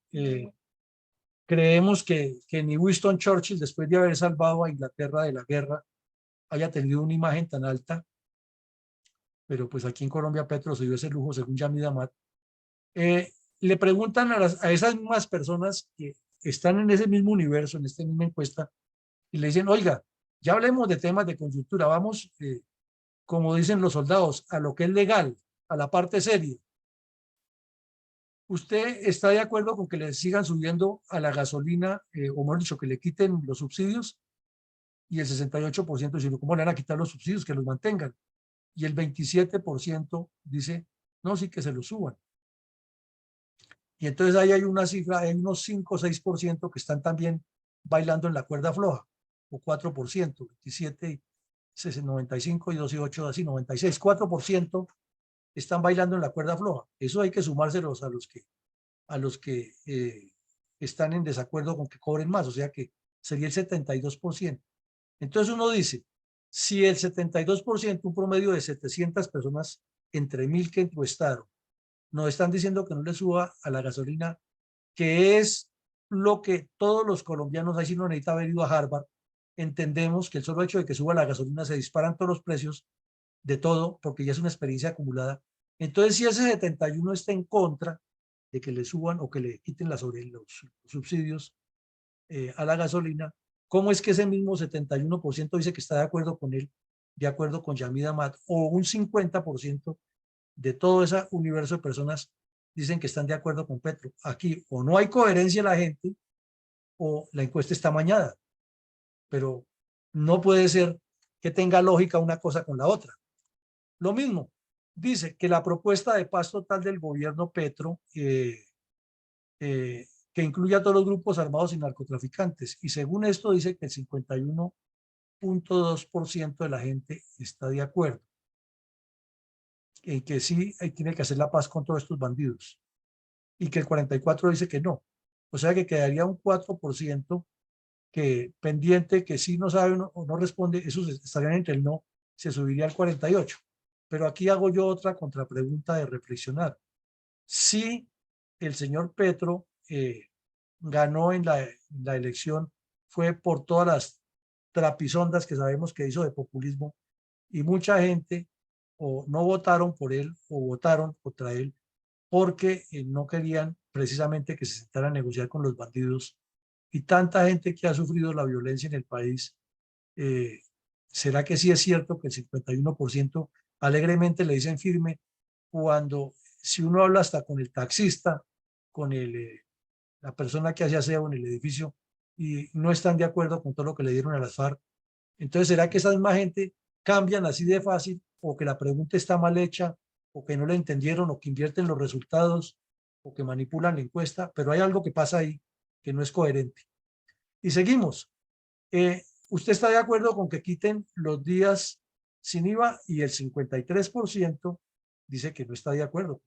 creemos que ni Winston Churchill, después de haber salvado a Inglaterra de la guerra, haya tenido una imagen tan alta, pero pues aquí en Colombia Petro se dio ese lujo, según Yamida Abad. Le preguntan a esas mismas personas que están en ese mismo universo, en esta misma encuesta, y le dicen, oiga, ya hablemos de temas de coyuntura, vamos, como dicen los soldados, a lo que es legal, a la parte seria. ¿Usted está de acuerdo con que le sigan subiendo a la gasolina, o mejor dicho, que le quiten los subsidios? Y el 68% dice, ¿cómo le van a quitar los subsidios? Que los mantengan. Y el 27% dice, no, sí que se los suban. Y entonces ahí hay una cifra, hay unos 5 o 6% que están también bailando en la cuerda floja, o 4%, 27, 95 y 2 y 8, así 96, 4% están bailando en la cuerda floja. Eso hay que sumárselos a los que están en desacuerdo con que cobren más, o sea que sería el 72%. Entonces uno dice, si el 72%, un promedio de 700 personas entre 1000 que encuestaron, nos están diciendo que no le suba a la gasolina, que es lo que todos los colombianos, ahí sí no necesita haber ido a Harvard, entendemos que el solo hecho de que suba la gasolina se disparan todos los precios de todo, porque ya es una experiencia acumulada. Entonces, si ese 71 está en contra de que le suban o que le quiten los subsidios a la gasolina, ¿cómo es que ese mismo 71% dice que está de acuerdo con él, de acuerdo con Yamida Mat, o un 50% de todo ese universo de personas dicen que están de acuerdo con Petro? Aquí o no hay coherencia en la gente o la encuesta está mañada, pero no puede ser que tenga lógica una cosa con la otra. Lo mismo, dice que la propuesta de paz total del gobierno Petro, que incluye a todos los grupos armados y narcotraficantes, y según esto dice que el 51.2% de la gente está de acuerdo en que sí tiene que hacer la paz con todos estos bandidos, y que el 44% dice que no. O sea que quedaría un 4% que pendiente, que sí no sabe o no responde, esos estarían entre el no, se subiría al 48%. Pero aquí hago yo otra contrapregunta de reflexionar. Si el señor Petro ganó en la elección, fue por todas las trapisondas que sabemos que hizo de populismo, y mucha gente o no votaron por él o votaron contra él porque no querían precisamente que se sentara a negociar con los bandidos, y tanta gente que ha sufrido la violencia en el país. ¿Será que sí es cierto que el 51% alegremente le dicen firme, cuando si uno habla hasta con el taxista, con la persona que hace aseo en el edificio y no están de acuerdo con todo lo que le dieron a las FARC, entonces ¿será que esa misma gente cambian así de fácil o que la pregunta está mal hecha o que no la entendieron o que invierten los resultados o que manipulan la encuesta? Pero hay algo que pasa ahí que no es coherente. Y seguimos. ¿Usted está de acuerdo con que quiten los días sin IVA? Y el 53% dice que no está de acuerdo.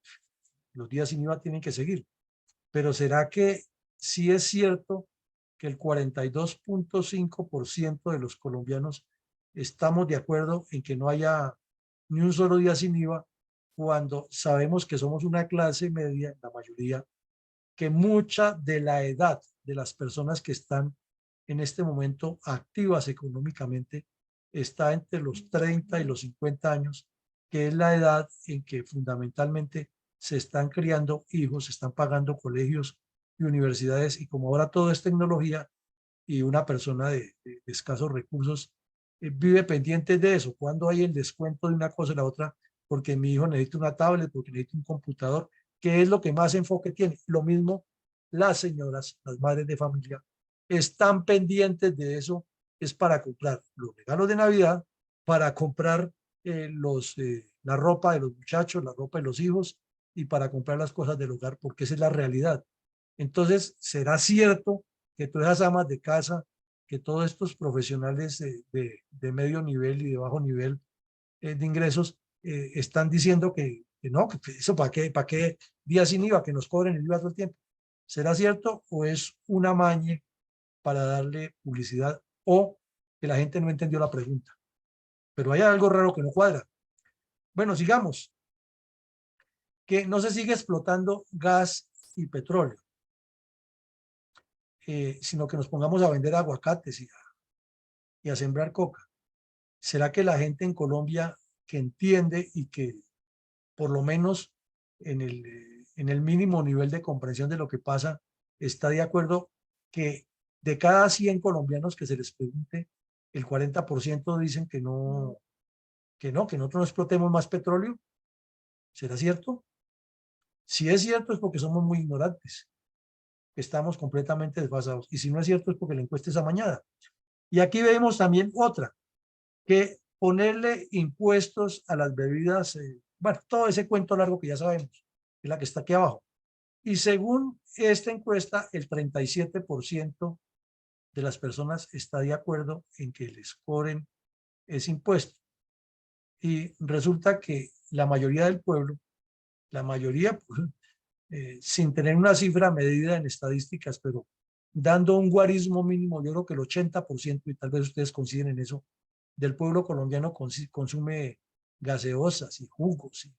Los días sin IVA tienen que seguir. Pero ¿será que sí es cierto que el 42.5% de los colombianos estamos de acuerdo en que no haya ni un solo día sin IVA cuando sabemos que somos una clase media, la mayoría, que mucha de la edad de las personas que están en este momento activas económicamente está entre los 30 y los 50 años, que es la edad en que fundamentalmente se están criando hijos, se están pagando colegios y universidades, y como ahora todo es tecnología y una persona de escasos recursos vive pendiente de eso, cuando hay el descuento de una cosa y la otra, porque mi hijo necesita una tablet, porque necesita un computador, que es lo que más enfoque tiene. Lo mismo las señoras, las madres de familia, están pendientes de eso, es para comprar los regalos de Navidad, para comprar la ropa de los muchachos, la ropa de los hijos y para comprar las cosas del hogar, porque esa es la realidad. Entonces, ¿será cierto que todas esas amas de casa, que todos estos profesionales de medio nivel y de bajo nivel de ingresos están diciendo que no, que eso para qué día sin IVA, que nos cobren el IVA todo el tiempo? ¿Será cierto o es una maña para darle publicidad o que la gente no entendió la pregunta? Pero hay algo raro que no cuadra. Bueno, sigamos. Que no se sigue explotando gas y petróleo, sino que nos pongamos a vender aguacates y a sembrar coca. ¿Será que la gente en Colombia que entiende y que por lo menos en el mínimo nivel de comprensión de lo que pasa, está de acuerdo que de cada 100 colombianos que se les pregunte, el 40% dicen que nosotros no explotemos más petróleo? ¿Será cierto? Si es cierto es porque somos muy ignorantes, estamos completamente desfasados. Y si no es cierto es porque la encuesta es amañada. Y aquí vemos también otra, que ponerle impuestos a las bebidas, bueno, todo ese cuento largo que ya sabemos, es la que está aquí abajo. Y según esta encuesta, el 37% de las personas está de acuerdo en que les cobren ese impuesto. Y resulta que la mayoría del pueblo, la mayoría, pues, sin tener una cifra medida en estadísticas, pero dando un guarismo mínimo, yo creo que el 80%, y tal vez ustedes consideren eso, del pueblo colombiano consume gaseosas y jugos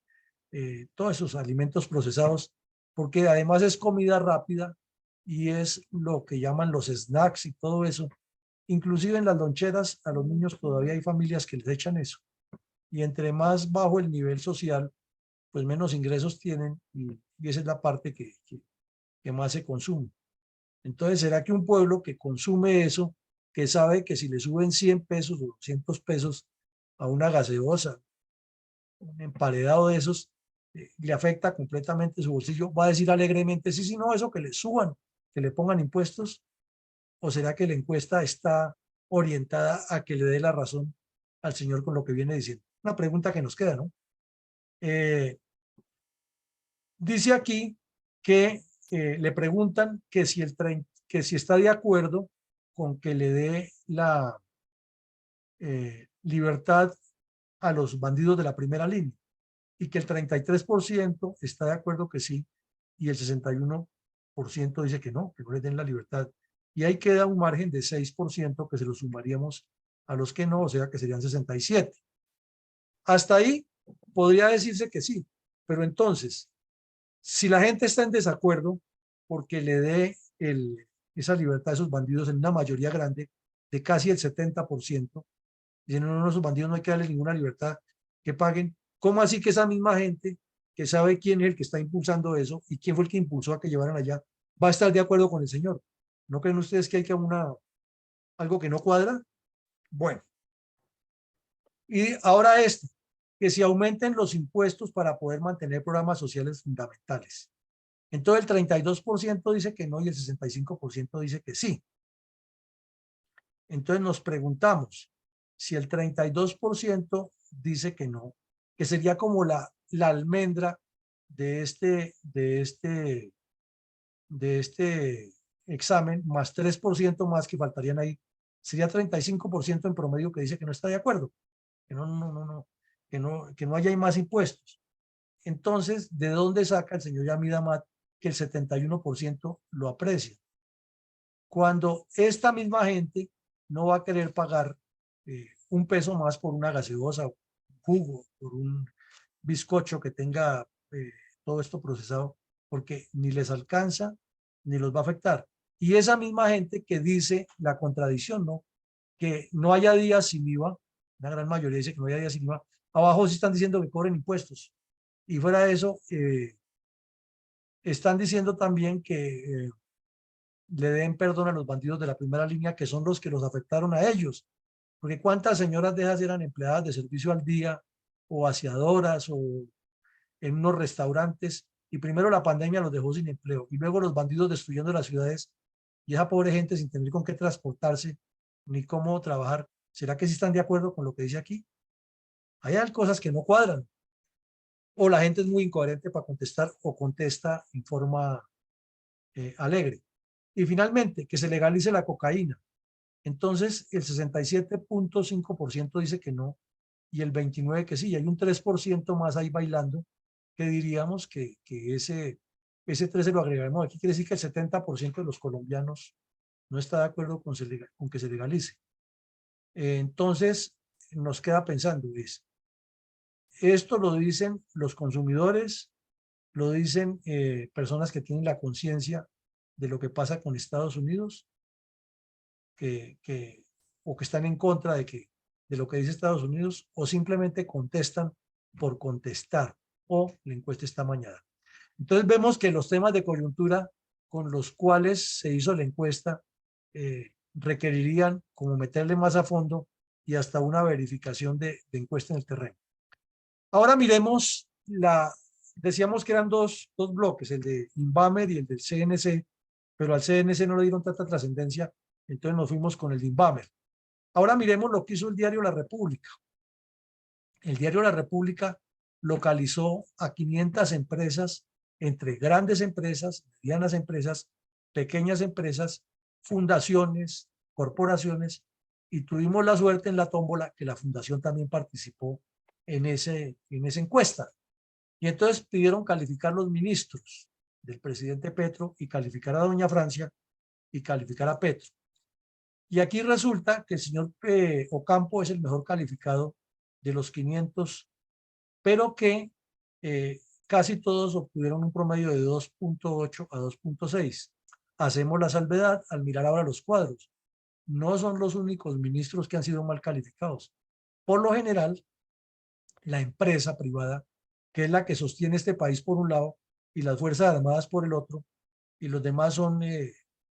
y todos esos alimentos procesados, porque además es comida rápida y es lo que llaman los snacks y todo eso. Inclusive en las loncheras a los niños todavía hay familias que les echan eso. Y entre más bajo el nivel social, pues menos ingresos tienen y esa es la parte que más se consume. Entonces, ¿será que un pueblo que consume eso, que sabe que si le suben 100 pesos o 200 pesos a una gaseosa, un emparedado de esos, le afecta completamente su bolsillo, va a decir alegremente, sí, sí, no, eso que le suban, que le pongan impuestos? ¿O será que la encuesta está orientada a que le dé la razón al señor con lo que viene diciendo? Una pregunta que nos queda, ¿no? Eh, Dice aquí que le preguntan que si, que si está de acuerdo con que le dé la libertad a los bandidos de la primera línea y que el 33% está de acuerdo que sí y el 61% dice que no les den la libertad. Y ahí queda un margen de 6% que se lo sumaríamos a los que no, o sea que serían 67. Hasta ahí podría decirse que sí, pero entonces, si la gente está en desacuerdo porque le dé esa libertad a esos bandidos en una mayoría grande de casi el 70%, dicen, no, no, esos bandidos no hay que darles ninguna libertad, que paguen. ¿Cómo así que esa misma gente que sabe quién es el que está impulsando eso y quién fue el que impulsó a que llevaran allá, va a estar de acuerdo con el señor? ¿No creen ustedes que hay algo que no cuadra? Bueno, y ahora esto, que se aumenten los impuestos para poder mantener programas sociales fundamentales. Entonces el 32% dice que no y el 65% dice que sí. Entonces nos preguntamos si el 32% dice que no, que sería como la almendra de este examen, más 3% más que faltarían ahí, sería 35% en promedio que dice que no está de acuerdo, que que no haya ahí más impuestos. Entonces, ¿de dónde saca el señor Yamid Amat que el 71% lo aprecia? Cuando esta misma gente no va a querer pagar un peso más por una gaseosa, un jugo, por un bizcocho que tenga todo esto procesado, porque ni les alcanza ni los va a afectar. Y esa misma gente que dice la contradicción, ¿no? Que no haya días sin IVA, la gran mayoría dice que no haya días sin IVA, abajo sí están diciendo que cobren impuestos. Y fuera de eso, están diciendo también que le den perdón a los bandidos de la primera línea, que son los que los afectaron a ellos. Porque cuántas señoras de esas eran empleadas de servicio al día o aseadoras o en unos restaurantes, y primero la pandemia los dejó sin empleo y luego los bandidos destruyendo las ciudades y esa pobre gente sin tener con qué transportarse ni cómo trabajar. ¿Será que sí están de acuerdo con lo que dice aquí? Hay cosas que no cuadran o la gente es muy incoherente para contestar o contesta en forma alegre. Y finalmente, que se legalice la cocaína. Entonces, el 67.5% dice que no y el 29% que sí. Y hay un 3% más ahí bailando que diríamos que ese 13 lo agregaremos aquí. Quiere decir que el 70% de los colombianos no está de acuerdo con que se legalice. Entonces, nos queda pensando, esto lo dicen los consumidores, lo dicen personas que tienen la conciencia de lo que pasa con Estados Unidos, o que están en contra de lo que dice Estados Unidos, o simplemente contestan por contestar, o la encuesta esta mañana. Entonces vemos que los temas de coyuntura con los cuales se hizo la encuesta requerirían como meterle más a fondo y hasta una verificación de encuesta en el terreno. Ahora miremos decíamos que eran dos bloques, el de Invamer y el del CNC, pero al CNC no le dieron tanta trascendencia, entonces nos fuimos con el de Invamer. Ahora miremos lo que hizo el diario La República. El diario La República localizó a 500 empresas, entre grandes empresas, medianas empresas, pequeñas empresas, fundaciones, corporaciones, y tuvimos la suerte en la tómbola que la fundación también participó en esa encuesta. Y entonces pidieron calificar los ministros del presidente Petro y calificar a doña Francia y calificar a Petro. Y aquí resulta que el señor Ocampo es el mejor calificado de los 500, pero que casi todos obtuvieron un promedio de 2.8 a 2.6. Hacemos la salvedad al mirar ahora los cuadros. No son los únicos ministros que han sido mal calificados. Por lo general, la empresa privada, que es la que sostiene este país por un lado y las Fuerzas Armadas por el otro, y los demás son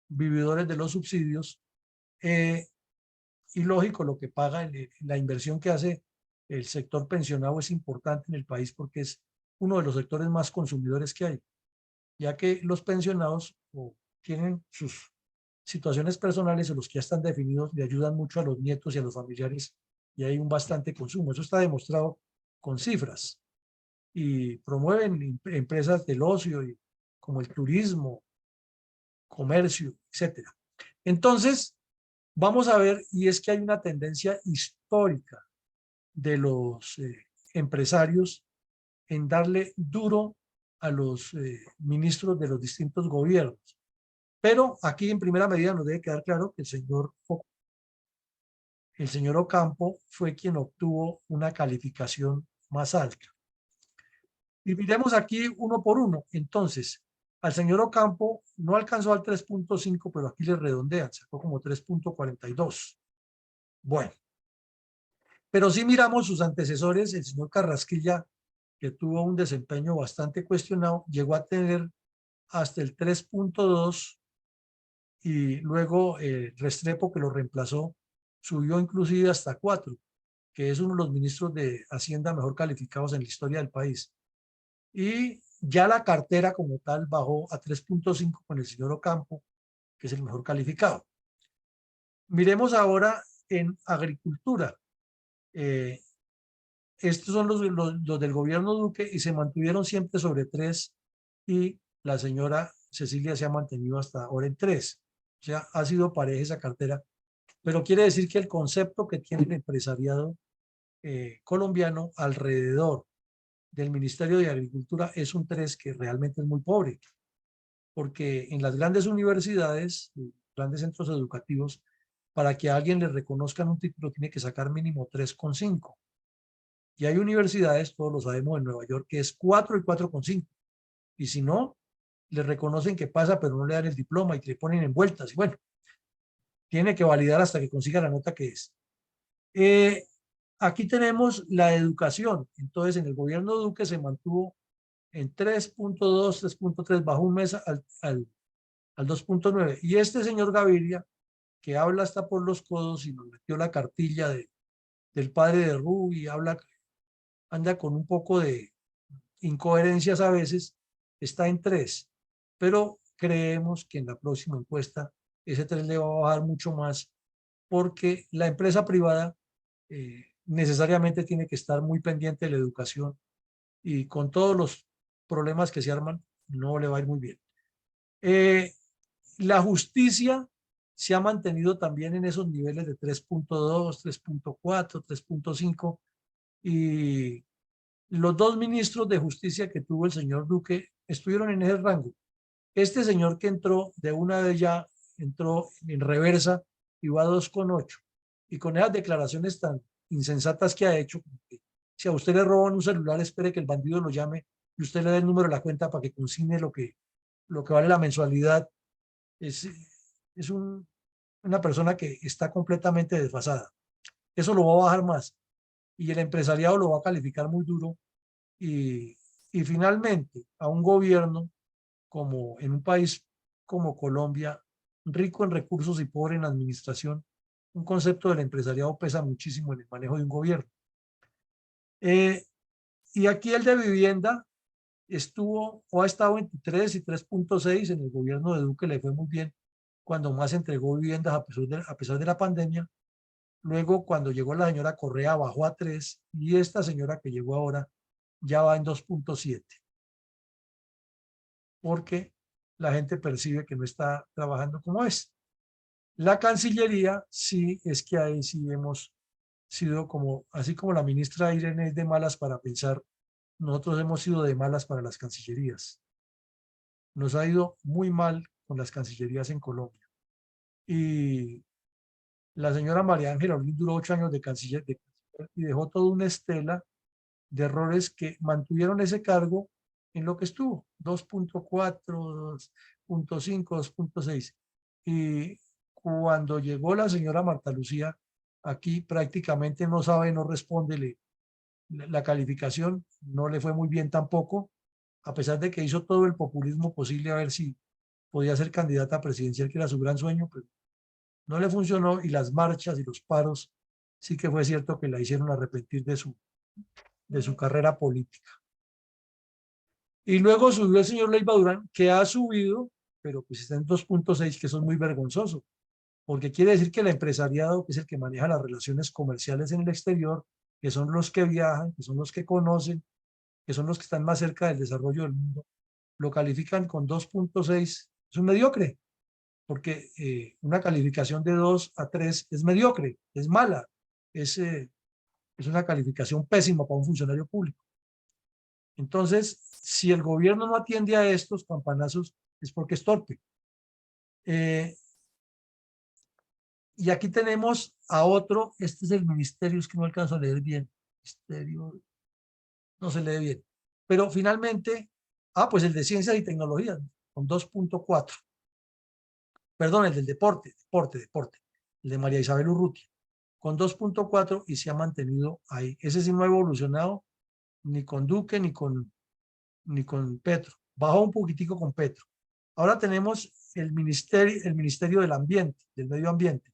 vividores de los subsidios, y lógico, lo que paga, la inversión que hace el sector pensionado es importante en el país porque es uno de los sectores más consumidores que hay, ya que los pensionados tienen sus situaciones personales o los que ya están definidos le ayudan mucho a los nietos y a los familiares y hay un bastante consumo. Eso está demostrado con cifras y promueven empresas del ocio como el turismo, comercio, etcétera. Entonces, vamos a ver, y es que hay una tendencia histórica de los empresarios en darle duro a los ministros de los distintos gobiernos. Pero aquí en primera medida nos debe quedar claro que el señor Ocampo fue quien obtuvo una calificación más alta. Y miremos aquí uno por uno. Entonces, al señor Ocampo no alcanzó al 3.5, pero aquí le redondean, sacó como 3.42. Bueno, pero si miramos sus antecesores, el señor Carrasquilla, que tuvo un desempeño bastante cuestionado, llegó a tener hasta el 3.2 y luego Restrepo, que lo reemplazó, subió inclusive hasta 4. que es uno de los ministros de Hacienda mejor calificados en la historia del país. Y ya la cartera como tal bajó a 3.5 con el señor Ocampo, que es el mejor calificado. Miremos ahora en agricultura. Eh, Estos son los del gobierno Duque y se mantuvieron siempre sobre 3 y la señora Cecilia se ha mantenido hasta ahora en 3. O sea, ha sido pareja esa cartera, pero quiere decir que el concepto que tiene el empresariado colombiano alrededor del Ministerio de Agricultura es un 3 que realmente es muy pobre, porque en las grandes universidades, grandes centros educativos, para que a alguien le reconozcan un título tiene que sacar mínimo 3,5. Y hay universidades, todos lo sabemos, en Nueva York, que es 4 y 4,5. Y si no, le reconocen que pasa, pero no le dan el diploma y le ponen en vueltas. Y bueno, tiene que validar hasta que consiga la nota que es. Aquí tenemos la educación. Entonces, en el gobierno de Duque se mantuvo en 3.2, 3.3, bajó un mes al 2.9. Y este señor Gaviria, que habla hasta por los codos y nos metió la cartilla del padre de Ruby, anda con un poco de incoherencias a veces, está en 3. Pero creemos que en la próxima encuesta ese 3 le va a bajar mucho más porque la empresa privada necesariamente tiene que estar muy pendiente de la educación y con todos los problemas que se arman no le va a ir muy bien. La justicia se ha mantenido también en esos niveles de 3.2, 3.4, 3.5 y los 2 ministros de justicia que tuvo el señor Duque estuvieron en ese rango. Este señor que entró de una vez ya entró en reversa y va a 2,8. Y con esas declaraciones tan insensatas que ha hecho, que si a usted le roban un celular, espere que el bandido lo llame y usted le dé el número de la cuenta para que consigne lo que vale la mensualidad. Es, es una persona que está completamente desfasada. Eso lo va a bajar más y el empresariado lo va a calificar muy duro y finalmente a un gobierno como en un país como Colombia, rico en recursos y pobre en administración, un concepto del empresariado pesa muchísimo en el manejo de un gobierno. Y aquí el de vivienda estuvo o ha estado en 3 y 3.6 en el gobierno de Duque, le fue muy bien cuando más entregó viviendas a pesar de la pandemia. Luego, cuando llegó la señora Correa, bajó a 3 y esta señora que llegó ahora ya va en 2.7 porque la gente percibe que no está trabajando como es. La Cancillería sí es que ahí sí hemos sido como, así como la ministra Irene es de malas para pensar, nosotros hemos sido de malas para las cancillerías. Nos ha ido muy mal con las cancillerías en Colombia. Y la señora María Ángela Olguín duró 8 años de canciller y dejó toda una estela de errores que mantuvieron ese cargo en lo que estuvo, 2.4, 2.5, 2.6. Y cuando llegó la señora Marta Lucía, aquí prácticamente no sabe, no responde, la calificación no le fue muy bien tampoco, a pesar de que hizo todo el populismo posible a ver si podía ser candidata presidencial, que era su gran sueño, pero no le funcionó y las marchas y los paros sí que fue cierto que la hicieron arrepentir de su carrera política. Y luego subió el señor Leiva Durán, que ha subido, pero pues está en 2.6, que eso es muy vergonzoso, porque quiere decir que el empresariado, que es el que maneja las relaciones comerciales en el exterior, que son los que viajan, que son los que conocen, que son los que están más cerca del desarrollo del mundo, lo califican con 2.6, es un mediocre, porque una calificación de 2 a 3 es mediocre, es mala, es una calificación pésima para un funcionario público. Entonces, si el gobierno no atiende a estos campanazos, es porque es torpe. Y aquí tenemos a otro, este es el ministerio, es que no alcanzo a leer bien, ministerio, no se lee bien, pero finalmente, pues el de ciencias y tecnologías, con 2.4, perdón, el del deporte, el de María Isabel Urrutia, con 2.4 y se ha mantenido ahí. Ese sí no ha evolucionado ni con Duque ni con Petro. Bajó un poquitico con Petro. Ahora tenemos el ministerio del ambiente, del medio ambiente,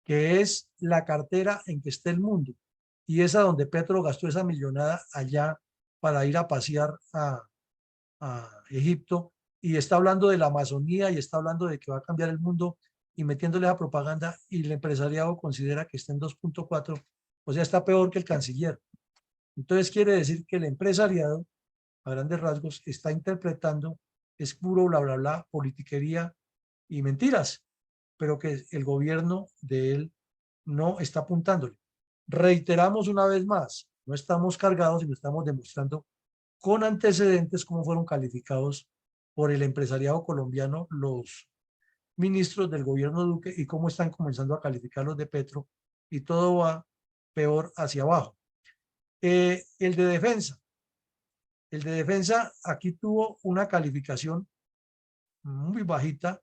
que es la cartera en que está el mundo. y esa donde Petro gastó esa millonada allá para ir a pasear a Egipto, y está hablando de la Amazonía y está hablando de que va a cambiar el mundo y metiéndole a propaganda, y el empresariado considera que está en 2.4, o sea, está peor que el canciller. Entonces quiere decir que el empresariado, a grandes rasgos, está interpretando, es puro bla, bla, bla, politiquería y mentiras, pero que el gobierno de él no está apuntándole. Reiteramos una vez más, no estamos cargados, sino estamos demostrando con antecedentes cómo fueron calificados por el empresariado colombiano los ministros del gobierno Duque y cómo están comenzando a calificar los de Petro, y todo va peor hacia abajo. El de defensa. El de defensa aquí tuvo una calificación muy bajita,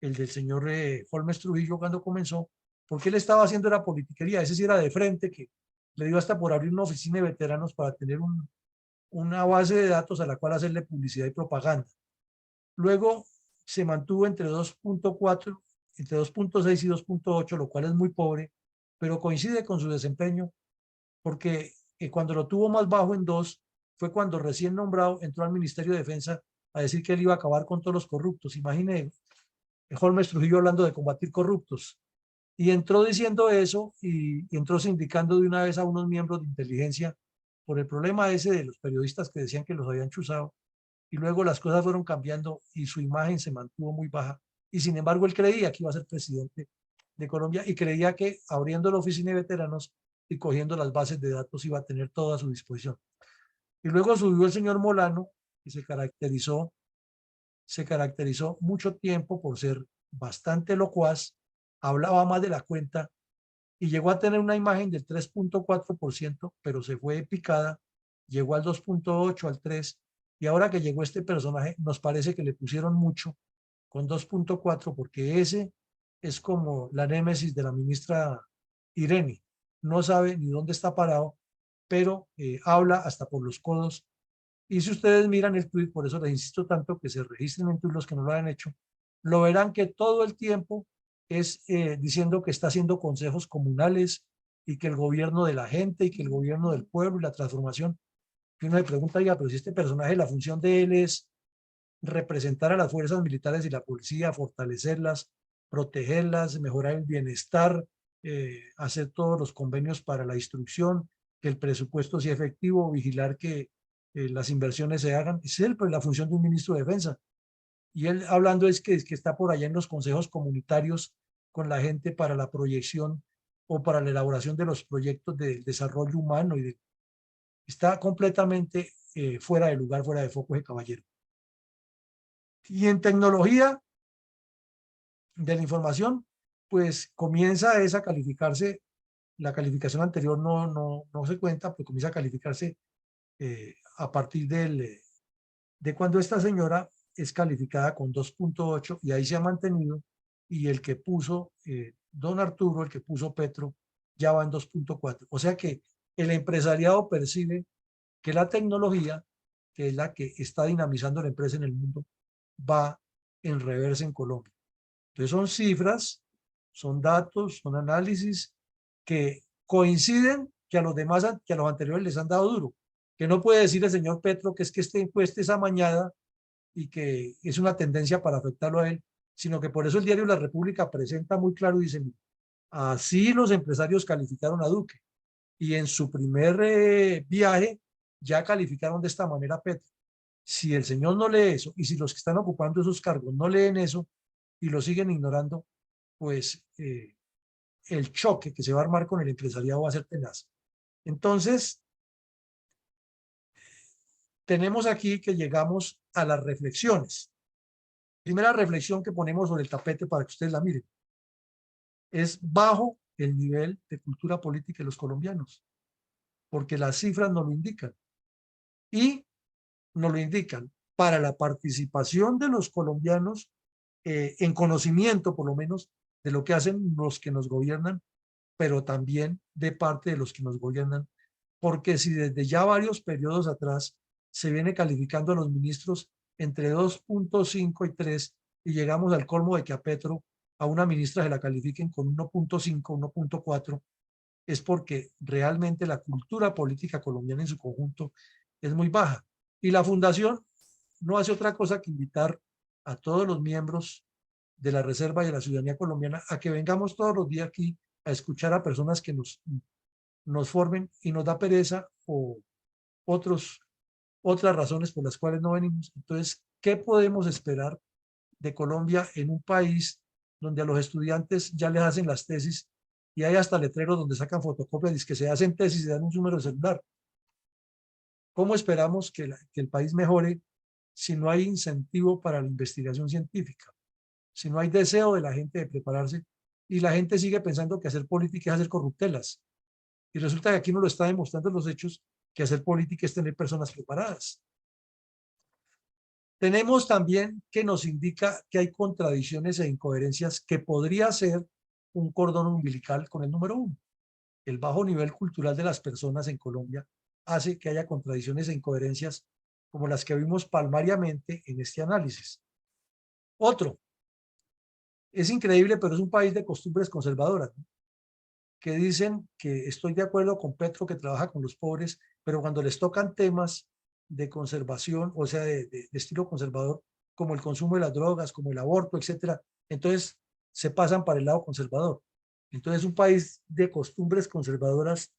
el del señor Holmes Trujillo cuando comenzó, porque él estaba haciendo la politiquería, ese sí era de frente, que le dio hasta por abrir una oficina de veteranos para tener una base de datos a la cual hacerle publicidad y propaganda. Luego se mantuvo entre 2.4, entre 2.6 y 2.8, lo cual es muy pobre, pero coincide con su desempeño, porque cuando lo tuvo más bajo en 2 fue cuando recién nombrado entró al Ministerio de Defensa a decir que él iba a acabar con todos los corruptos. Imagine Holmes Trujillo hablando de combatir corruptos. Y entró diciendo eso y entró sindicando de una vez a unos miembros de inteligencia por el problema ese de los periodistas que decían que los habían chuzado. Y luego las cosas fueron cambiando y su imagen se mantuvo muy baja. Y sin embargo, él creía que iba a ser presidente de Colombia y creía que abriendo la oficina de veteranos y cogiendo las bases de datos iba a tener todo a su disposición. Y luego subió el señor Molano, que se caracterizó mucho tiempo por ser bastante locuaz, hablaba más de la cuenta y llegó a tener una imagen del 3.4%, pero se fue picada, llegó al 2.8, al 3, y ahora que llegó este personaje, nos parece que le pusieron mucho con 2.4, porque ese es como la némesis de la ministra Irene, no sabe ni dónde está parado, pero habla hasta por los codos. Y si ustedes miran el tweet, por eso les insisto tanto que se registren en tweet los que no lo hayan hecho, lo verán que todo el tiempo es diciendo que está haciendo consejos comunales y que el gobierno de la gente y que el gobierno del pueblo y la transformación. Y uno se pregunta, ya, pero si este personaje, la función de él es representar a las fuerzas militares y la policía, fortalecerlas, protegerlas, mejorar el bienestar, hacer todos los convenios para la instrucción, que el presupuesto sea efectivo, vigilar que las inversiones se hagan. Es él, pues, la función de un ministro de defensa. Y él hablando es que está por allá en los consejos comunitarios con la gente para la proyección o para la elaboración de los proyectos de desarrollo humano, está completamente fuera de lugar, fuera de foco de caballero. Y en tecnología de la información, pues comienza esa a calificarse, la calificación anterior no se cuenta, pero comienza a calificarse a partir de cuando esta señora es calificada con 2.8 y ahí se ha mantenido, y el que puso don Arturo, el que puso Petro, ya va en 2.4. O sea que el empresariado percibe que la tecnología, que es la que está dinamizando la empresa en el mundo, va en reversa en Colombia. Entonces son cifras, son datos, son análisis que coinciden que a los demás, que a los anteriores les han dado duro. Que no puede decir el señor Petro que es que este encuesta es amañada y que es una tendencia para afectarlo a él, sino que por eso el diario La República presenta muy claro y dice, así los empresarios calificaron a Duque y en su primer viaje ya calificaron de esta manera a Petro. Si el señor no lee eso y si los que están ocupando esos cargos no leen eso y lo siguen ignorando, pues el choque que se va a armar con el empresariado va a ser tenaz. Entonces, tenemos aquí que llegamos a las reflexiones. Primera reflexión que ponemos sobre el tapete para que ustedes la miren. Es bajo el nivel de cultura política de los colombianos, porque las cifras nos lo indican. Y nos lo indican para la participación de los colombianos en conocimiento, por lo menos, de lo que hacen los que nos gobiernan, pero también de parte de los que nos gobiernan, porque si desde ya varios periodos atrás se viene calificando a los ministros entre 2.5 y 3 y llegamos al colmo de que a Petro, a una ministra se la califiquen con 1.5, 1.4, es porque realmente la cultura política colombiana en su conjunto es muy baja. Y la fundación no hace otra cosa que invitar a todos los miembros de la Reserva y de la ciudadanía colombiana a que vengamos todos los días aquí a escuchar a personas que nos formen, y nos da pereza o otras razones por las cuales no venimos. Entonces, ¿qué podemos esperar de Colombia en un país donde a los estudiantes ya les hacen las tesis y hay hasta letreros donde sacan fotocopias y que se hacen tesis y dan un número de celular? ¿Cómo esperamos que el país mejore si no hay incentivo para la investigación científica? Si no hay deseo de la gente de prepararse y la gente sigue pensando que hacer política es hacer corruptelas. Y resulta que aquí nos lo está demostrando los hechos, que hacer política es tener personas preparadas. Tenemos también que nos indica que hay contradicciones e incoherencias que podría ser un cordón umbilical con el número uno. El bajo nivel cultural de las personas en Colombia hace que haya contradicciones e incoherencias como las que vimos palmariamente en este análisis. Otro, es increíble, pero es un país de costumbres conservadoras, ¿no? Que dicen que estoy de acuerdo con Petro, que trabaja con los pobres, pero cuando les tocan temas de conservación, o sea, de estilo conservador, como el consumo de las drogas, como el aborto, etcétera, entonces se pasan para el lado conservador. Entonces, un país de costumbres conservadoras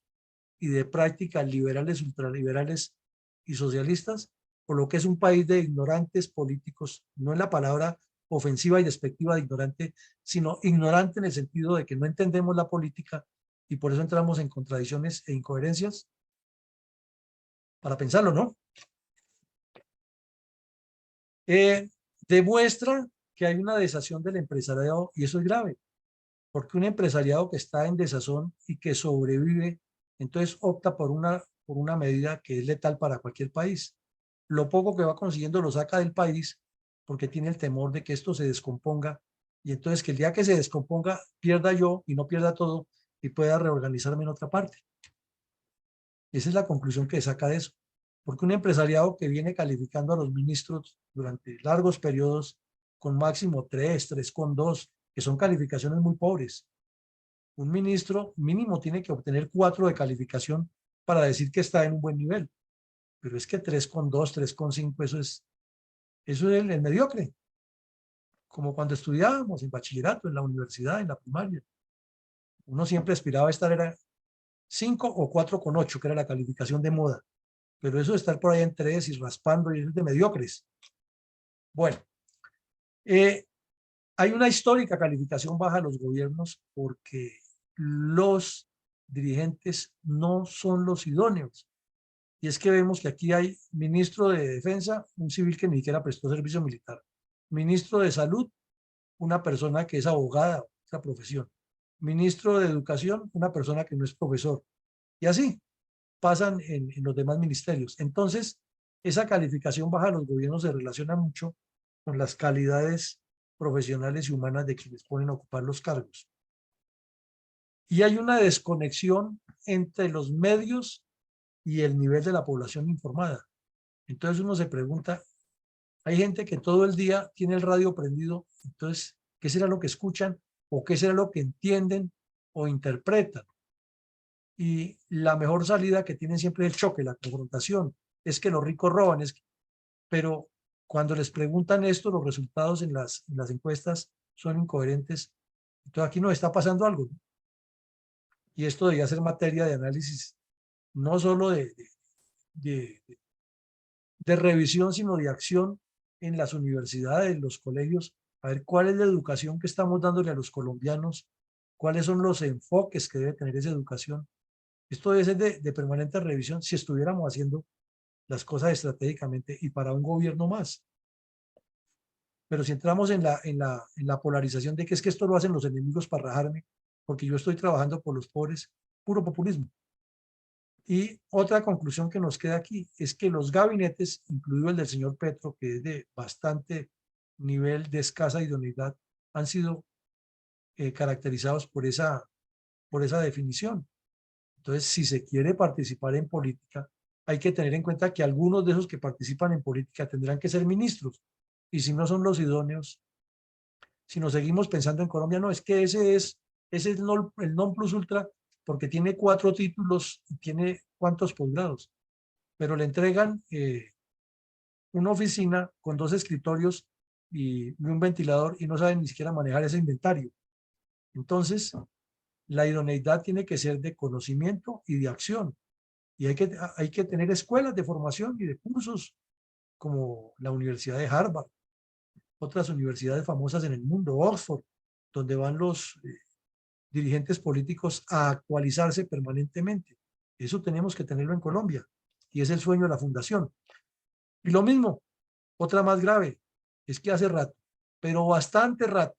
y de prácticas liberales, ultraliberales y socialistas, por lo que es un país de ignorantes políticos, no en la palabra ofensiva y despectiva de ignorante, sino ignorante en el sentido de que no entendemos la política y por eso entramos en contradicciones e incoherencias. Para pensarlo, ¿no? Eh, Demuestra que hay una desazón del empresariado, y eso es grave, porque un empresariado que está en desazón y que sobrevive, entonces opta por una medida que es letal para cualquier país. Lo poco que va consiguiendo lo saca del país porque tiene el temor de que esto se descomponga, y entonces que el día que se descomponga pierda yo y no pierda todo y pueda reorganizarme en otra parte. Esa es la conclusión que saca de eso. Porque un empresariado que viene calificando a los ministros durante largos periodos con máximo 3,2, que son calificaciones muy pobres. Un ministro mínimo tiene que obtener 4 de calificación para decir que está en un buen nivel. Pero es que 3,2, 3,5, eso es el mediocre. Como cuando estudiábamos en bachillerato, en la universidad, en la primaria. Uno siempre aspiraba a estar, era 5 o 4,8, que era la calificación de moda. Pero eso de estar por ahí en 3 y raspando, y es de mediocres. Bueno, eh, hay una histórica calificación baja de los gobiernos porque los dirigentes no son los idóneos. Y es que vemos que aquí hay ministro de Defensa, un civil que ni siquiera prestó servicio militar. Ministro de Salud, una persona que es abogada, otra profesión. Ministro de Educación, una persona que no es profesor. Y así pasan en los demás ministerios. Entonces, esa calificación baja de los gobiernos se relaciona mucho con las calidades profesionales y humanas de quienes ponen a ocupar los cargos. Y hay una desconexión entre los medios y el nivel de la población informada. Entonces uno se pregunta, hay gente que todo el día tiene el radio prendido, entonces, ¿qué será lo que escuchan o qué será lo que entienden o interpretan? Y la mejor salida que tienen siempre es el choque, la confrontación. Es que los ricos roban, pero cuando les preguntan esto, los resultados en las encuestas son incoherentes. Entonces aquí nos está pasando algo, ¿no? Y esto debería ser materia de análisis, no solo de, de revisión, sino de acción en las universidades, en los colegios, a ver cuál es la educación que estamos dándole a los colombianos, cuáles son los enfoques que debe tener esa educación. Esto debe ser de permanente revisión si estuviéramos haciendo las cosas estratégicamente y para un gobierno más. Pero si entramos en la polarización de que es que esto lo hacen los enemigos para rajarme, porque yo estoy trabajando por los pobres, puro populismo. Y otra conclusión que nos queda aquí es que los gabinetes, incluido el del señor Petro, que es de bastante nivel de escasa idoneidad, han sido caracterizados por esa definición. Entonces, si se quiere participar en política, hay que tener en cuenta que algunos de esos que participan en política tendrán que ser ministros. Y si no son los idóneos, si nos seguimos pensando en Colombia, no, es que ese es el non plus ultra, porque tiene 4 títulos y tiene cuántos posgrados, pero le entregan una oficina con 2 escritorios y un ventilador y no saben ni siquiera manejar ese inventario. Entonces, la idoneidad tiene que ser de conocimiento y de acción. Y hay que tener escuelas de formación y de cursos como la Universidad de Harvard, otras universidades famosas en el mundo, Oxford, donde van los dirigentes políticos a actualizarse permanentemente. Eso tenemos que tenerlo en Colombia y es el sueño de la fundación. Y lo mismo, otra más grave, es que hace rato, pero bastante rato,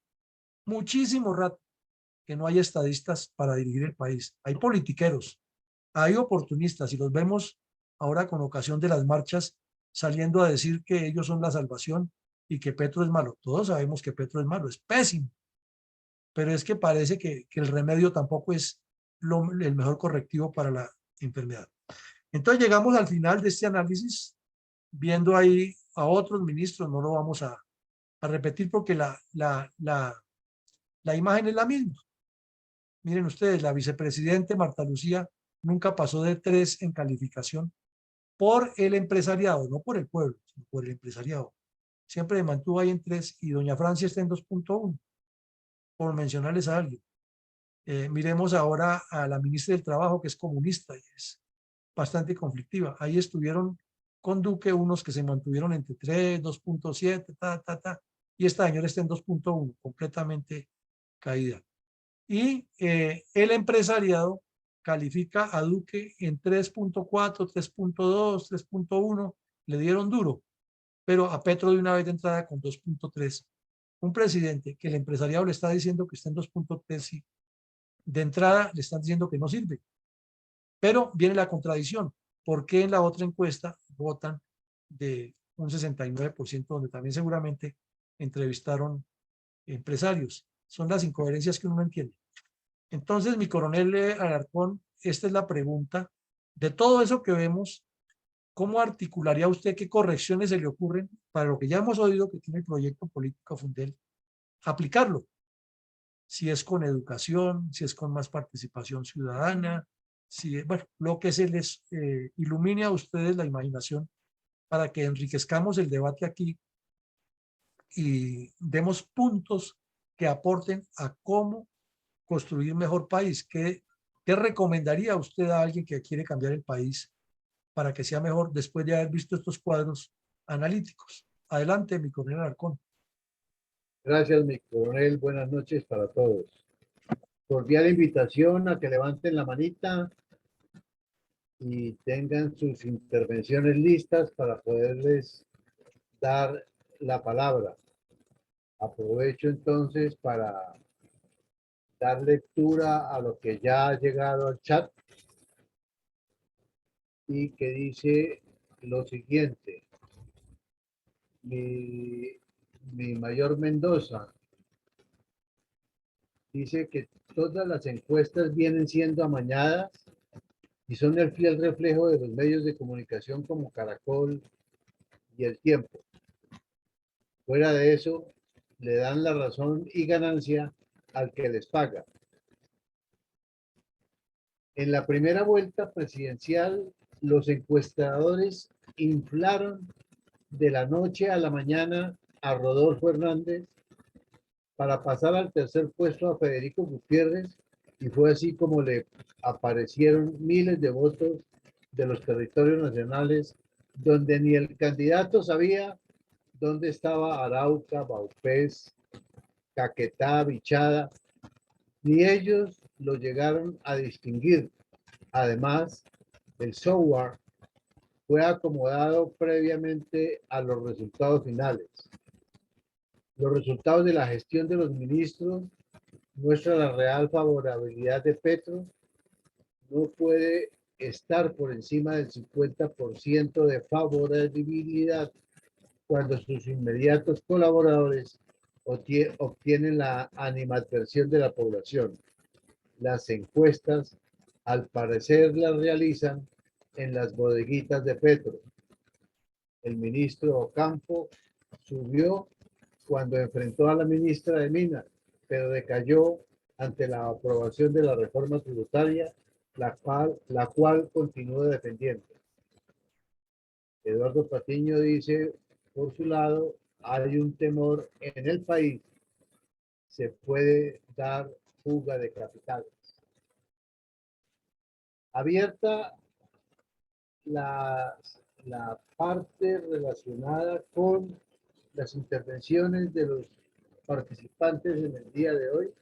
muchísimo rato, que no hay estadistas para dirigir el país. Hay politiqueros, hay oportunistas y los vemos ahora con ocasión de las marchas saliendo a decir que ellos son la salvación y que Petro es malo. Todos sabemos que Petro es malo, es pésimo, pero es que parece que el remedio tampoco es el mejor correctivo para la enfermedad. Entonces llegamos al final de este análisis, viendo ahí a otros ministros, no lo vamos a repetir porque la imagen es la misma. Miren ustedes, la vicepresidente Marta Lucía nunca pasó de 3 en calificación por el empresariado, no por el pueblo, sino por el empresariado. Siempre se mantuvo ahí en 3 y doña Francia está en 2.1, por mencionarles a alguien. Miremos ahora a la ministra del Trabajo, que es comunista y es bastante conflictiva. Ahí estuvieron con Duque unos que se mantuvieron entre 3, 2.7, y esta señora está en 2.1, completamente caída. Y el empresariado califica a Duque en 3.4, 3.2, 3.1, le dieron duro, pero a Petro de una vez de entrada con 2.3. Un presidente que el empresariado le está diciendo que está en 2.3 y de entrada le están diciendo que no sirve. Pero viene la contradicción. ¿Por qué en la otra encuesta votan de un 69%, donde también seguramente entrevistaron empresarios? Son las incoherencias que uno no entiende. Entonces, mi coronel Alarcón, esta es la pregunta. De todo eso que vemos, ¿cómo articularía usted qué correcciones se le ocurren para lo que ya hemos oído que tiene el proyecto político Fundel, aplicarlo? Si es con educación, si es con más participación ciudadana, si, bueno, lo que se les ilumine a ustedes la imaginación para que enriquezcamos el debate aquí y demos puntos que aporten a cómo construir mejor país. ¿Qué recomendaría usted a alguien que quiere cambiar el país para que sea mejor después de haber visto estos cuadros analíticos? Adelante, mi coronel Arcón. Gracias, mi coronel. Buenas noches para todos. Cordial invitación a que levanten la manita y tengan sus intervenciones listas para poderles dar la palabra. Aprovecho entonces para dar lectura a lo que ya ha llegado al chat y que dice lo siguiente. Mi mayor Mendoza dice que todas las encuestas vienen siendo amañadas y son el fiel reflejo de los medios de comunicación como Caracol y El Tiempo. Fuera de eso, le dan la razón y ganancia al que les paga. En la primera vuelta presidencial, los encuestadores inflaron de la noche a la mañana a Rodolfo Hernández para pasar al tercer puesto a Federico Gutiérrez, y fue así como le aparecieron miles de votos de los territorios nacionales donde ni el candidato sabía dónde estaba Arauca, Baupés, Caquetá, Bichada, ni ellos lo llegaron a distinguir. Además, el software fue acomodado previamente a los resultados finales. Los resultados de la gestión de los ministros muestran la real favorabilidad de Petro. No puede estar por encima del 50% de favorabilidad cuando sus inmediatos colaboradores obtienen la animadversión de la población. Las encuestas, al parecer, las realizan en las bodeguitas de Petro. El ministro Ocampo subió cuando enfrentó a la ministra de Minas, pero decayó ante la aprobación de la reforma tributaria, la cual continúa defendiendo. Eduardo Patiño dice, por su lado, hay un temor en el país, se puede dar fuga de capitales. Abierta la parte relacionada con las intervenciones de los participantes en el día de hoy.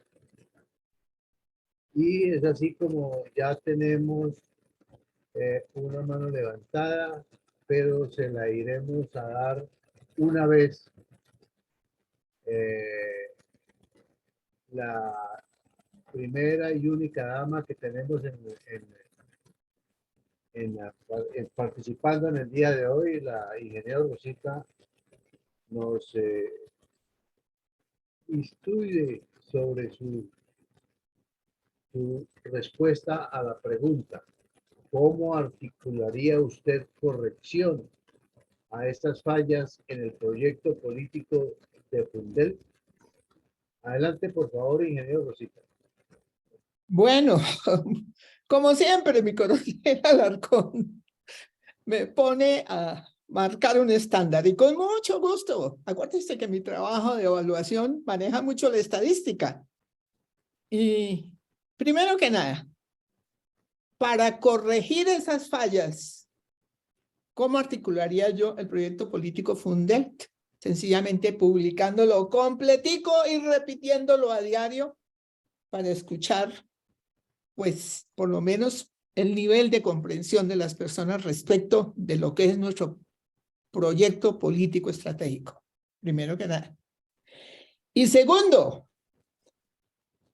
Y es así como ya tenemos una mano levantada, pero se la iremos a dar una vez la primera y única dama que tenemos participando en el día de hoy, la ingeniera Rosita, nos instruye sobre su respuesta a la pregunta: ¿cómo articularía usted corrección a estas fallas en el proyecto político de Fundel? Adelante, por favor, ingeniero Rosita. Bueno, como siempre, mi coronel Alarcón me pone a marcar un estándar y con mucho gusto. Acuérdese que mi trabajo de evaluación maneja mucho la estadística. Y primero que nada, para corregir esas fallas, ¿cómo articularía yo el proyecto político Fundel? Sencillamente publicándolo completico y repitiéndolo a diario para escuchar, pues, por lo menos el nivel de comprensión de las personas respecto de lo que es nuestro proyecto político estratégico, primero que nada. Y segundo,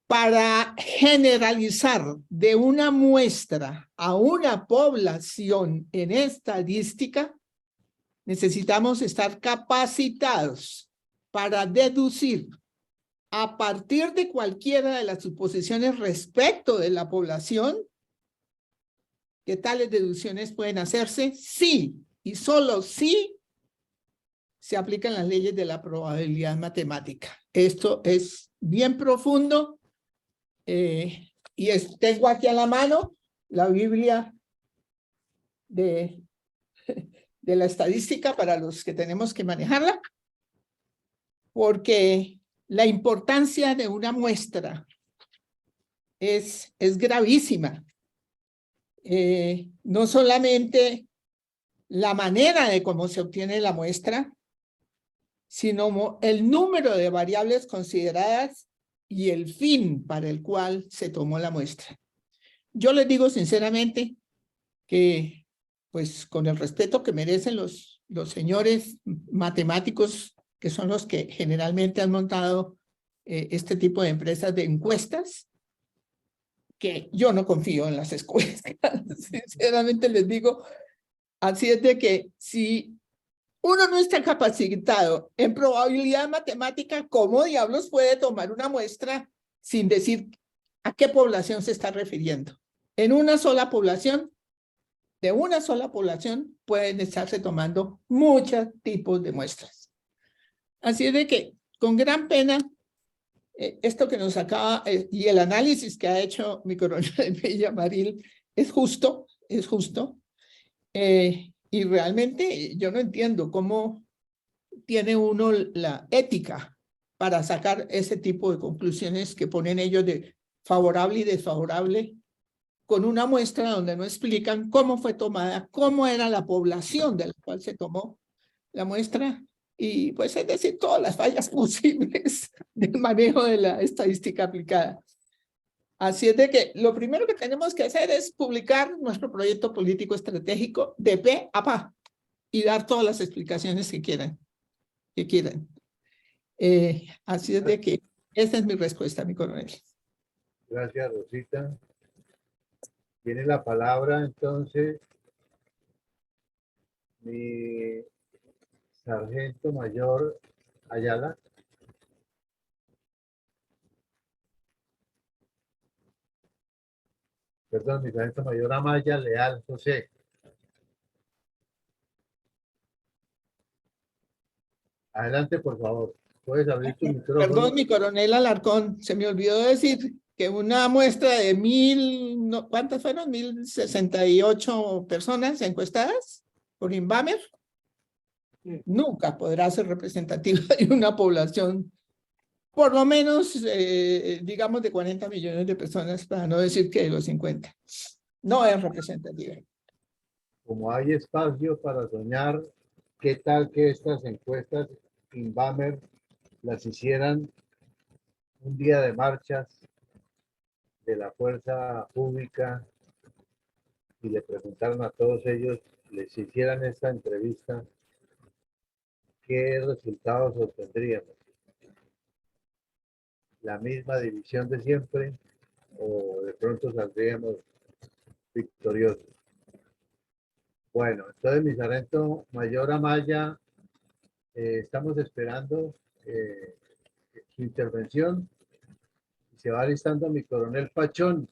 para generalizar de una muestra a una población en estadística, necesitamos estar capacitados para deducir a partir de cualquiera de las suposiciones respecto de la población, que tales deducciones pueden hacerse si y solo si se aplican las leyes de la probabilidad matemática. Esto es bien profundo y tengo aquí a la mano la Biblia de la estadística para los que tenemos que manejarla, porque la importancia de una muestra es gravísima. No solamente la manera de cómo se obtiene la muestra, sino el número de variables consideradas y el fin para el cual se tomó la muestra. Yo les digo sinceramente que, pues, con el respeto que merecen los señores matemáticos, que son los que generalmente han montado este tipo de empresas de encuestas, que yo no confío en las encuestas, sinceramente les digo. Así es de que si uno no está capacitado en probabilidad matemática, ¿cómo diablos puede tomar una muestra sin decir a qué población se está refiriendo? En una sola población, de una sola población, pueden estarse tomando muchos tipos de muestras. Así es de que, con gran pena, esto que nos acaba, y el análisis que ha hecho mi coronel Villamaril es justo, es justo. Y realmente yo no entiendo cómo tiene uno la ética para sacar ese tipo de conclusiones que ponen ellos de favorable y desfavorable con una muestra donde no explican cómo fue tomada, cómo era la población de la cual se tomó la muestra y, pues, es decir, todas las fallas posibles del manejo de la estadística aplicada. Así es de que lo primero que tenemos que hacer es publicar nuestro proyecto político estratégico de pe a pa y dar todas las explicaciones que quieran. Así es de que esa es mi respuesta, mi coronel. Gracias, Rosita. Tiene la palabra entonces mi sargento mayor Ayala. Perdón, mi sargento mayor Amaya Leal José. Adelante, por favor. Puedes abrir tu micrófono. Perdón, mi coronel Alarcón, se me olvidó decir que una muestra de 1000, no, ¿cuántas fueron? 1068 personas encuestadas por Inbamer nunca podrá ser representativa de una población, por lo menos, digamos, de 40 millones de personas, para no decir que de los 50. No es representativa. Como hay espacio para soñar, ¿qué tal que estas encuestas Inbamer las hicieran un día de marchas de la fuerza pública y le preguntaron a todos ellos, les hicieran esta entrevista, qué resultados obtendríamos? ¿La misma división de siempre o de pronto saldríamos victoriosos? Bueno, entonces mi sargento mayor Amaya, estamos esperando su intervención. Se va alistando mi coronel Pachón.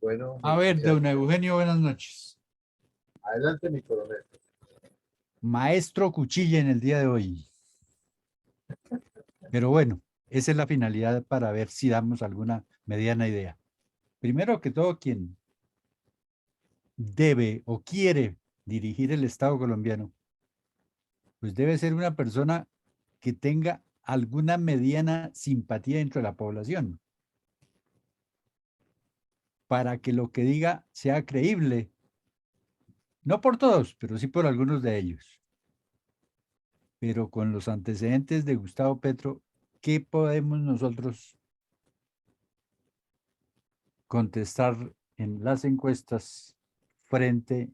Bueno, A ver, don oficial. Eugenio, buenas noches. Adelante, mi coronel. Maestro Cuchilla en el día de hoy. Pero bueno, esa es la finalidad para ver si damos alguna mediana idea. Primero que todo, quien debe o quiere dirigir el Estado colombiano, pues debe ser una persona que tenga alguna mediana simpatía dentro de la población, para que lo que diga sea creíble. No por todos, pero sí por algunos de ellos. Pero con los antecedentes de Gustavo Petro, ¿qué podemos nosotros contestar en las encuestas frente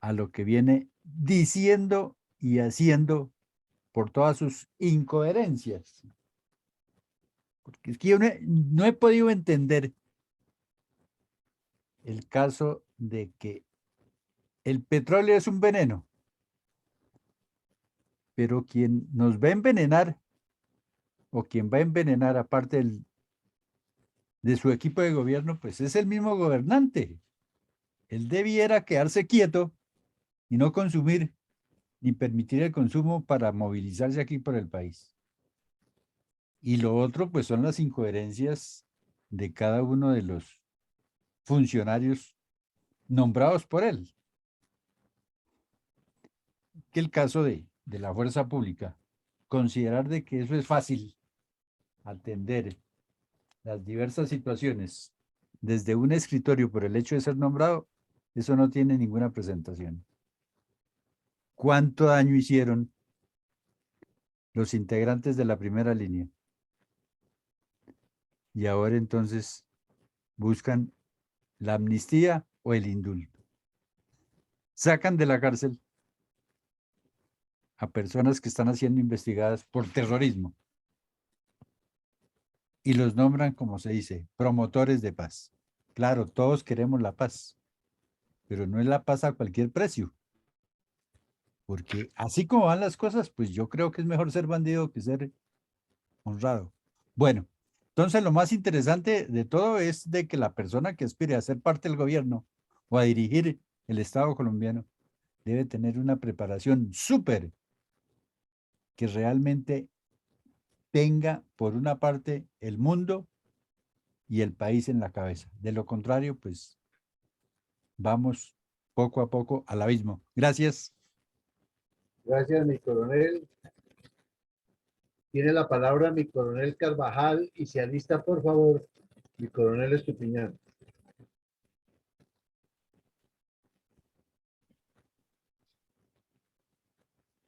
a lo que viene diciendo y haciendo por todas sus incoherencias? Porque es que yo no he podido entender el caso de que el petróleo es un veneno, pero quien nos va a envenenar o quien va a envenenar aparte de su equipo de gobierno, pues es el mismo gobernante. Él debiera quedarse quieto y no consumir ni permitir el consumo para movilizarse aquí por el país. Y lo otro, pues son las incoherencias de cada uno de los funcionarios nombrados por él. Que el caso de la fuerza pública, considerar de que eso es fácil atender las diversas situaciones desde un escritorio por el hecho de ser nombrado, eso no tiene ninguna presentación. ¿Cuánto daño hicieron los integrantes de la primera línea? Y ahora entonces buscan la amnistía o el indulto. Sacan de la cárcel a personas que están siendo investigadas por terrorismo y los nombran, como se dice, promotores de paz. Claro, todos queremos la paz, pero no es la paz a cualquier precio. Porque así como van las cosas, pues yo creo que es mejor ser bandido que ser honrado. Bueno, entonces lo más interesante de todo es de que la persona que aspire a ser parte del gobierno o a dirigir el Estado colombiano debe tener una preparación súper que realmente tenga por una parte el mundo y el país en la cabeza. De lo contrario, pues vamos poco a poco al abismo. Gracias. Gracias, mi coronel. Tiene la palabra mi coronel Carvajal y se alista, por favor, mi coronel Estupiñán.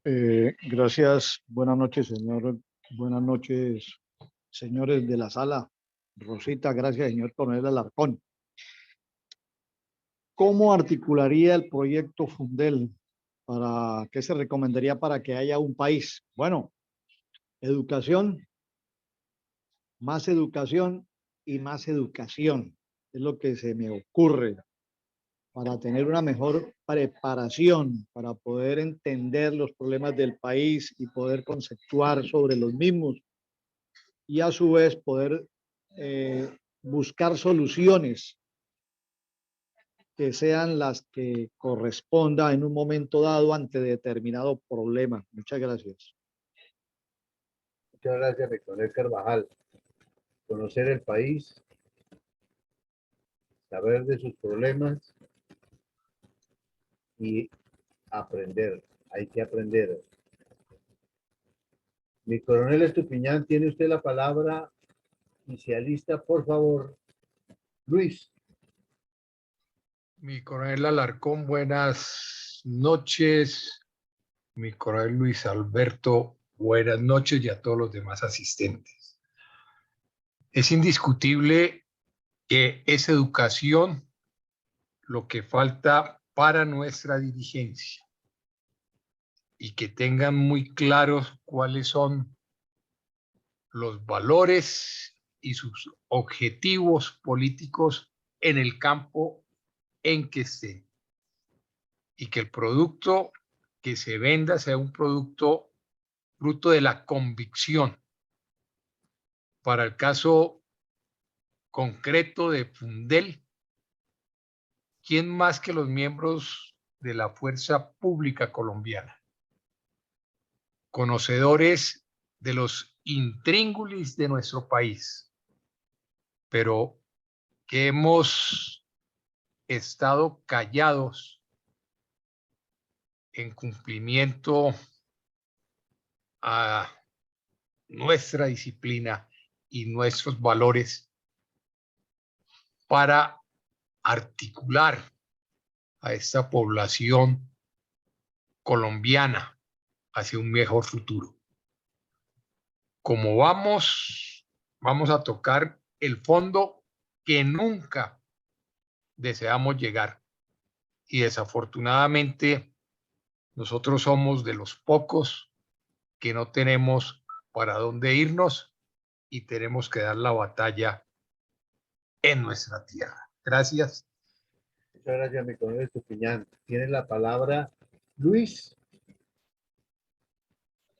Gracias. Buenas noches, señor. Buenas noches, señores de la sala. Rosita, gracias, señor coronel Alarcón. ¿Cómo articularía el proyecto Fundel? ¿Qué se recomendaría para que haya un país? Bueno, educación y más educación. Es lo que se me ocurre para tener una mejor preparación, para poder entender los problemas del país y poder conceptuar sobre los mismos y a su vez poder buscar soluciones que sean las que corresponda en un momento dado ante determinado problema. Muchas gracias. Muchas gracias, mi coronel Carvajal. Conocer el país, saber de sus problemas y aprender. Hay que aprender. Mi coronel Estupiñán, tiene usted la palabra. Inicialista, por favor. Luis. Mi coronel Alarcón, buenas noches. Mi coronel Luis Alberto, buenas noches, y a todos los demás asistentes. Es indiscutible que es educación lo que falta para nuestra dirigencia, y que tengan muy claros cuáles son los valores y sus objetivos políticos en el campo en que estén, y que el producto que se venda sea un producto fruto de la convicción. Para el caso concreto de Fundel, ¿quién más que los miembros de la Fuerza Pública Colombiana, conocedores de los intríngulis de nuestro país, pero que hemos estado callados en cumplimiento a nuestra disciplina y nuestros valores para articular a esta población colombiana hacia un mejor futuro? Como vamos a tocar el fondo que nunca deseamos llegar, y desafortunadamente nosotros somos de los pocos que no tenemos para dónde irnos, y tenemos que dar la batalla en nuestra tierra. Gracias. Muchas gracias, mi coronel Estupiñán. Tiene la palabra Luis.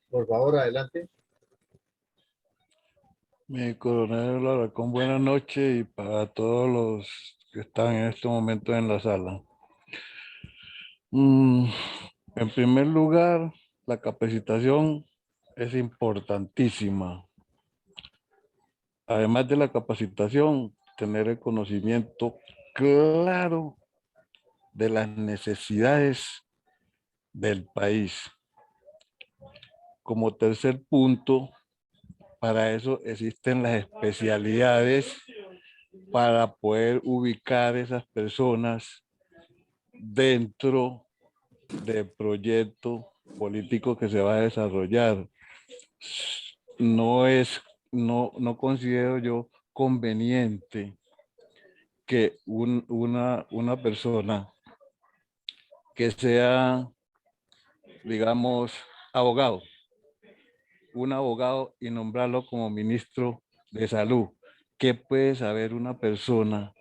Por favor, adelante. Mi coronel Alarcón, buenas noches, y para todos los que están en este momento en la sala. En primer lugar, la capacitación es importantísima. Además de la capacitación, tener el conocimiento claro de las necesidades del país. Como tercer punto, para eso existen las especialidades para poder ubicar esas personas dentro del proyecto político que se va a desarrollar. No considero yo conveniente que una persona que sea, digamos, abogado, un abogado, y nombrarlo como ministro de salud. ¿Qué puede saber una persona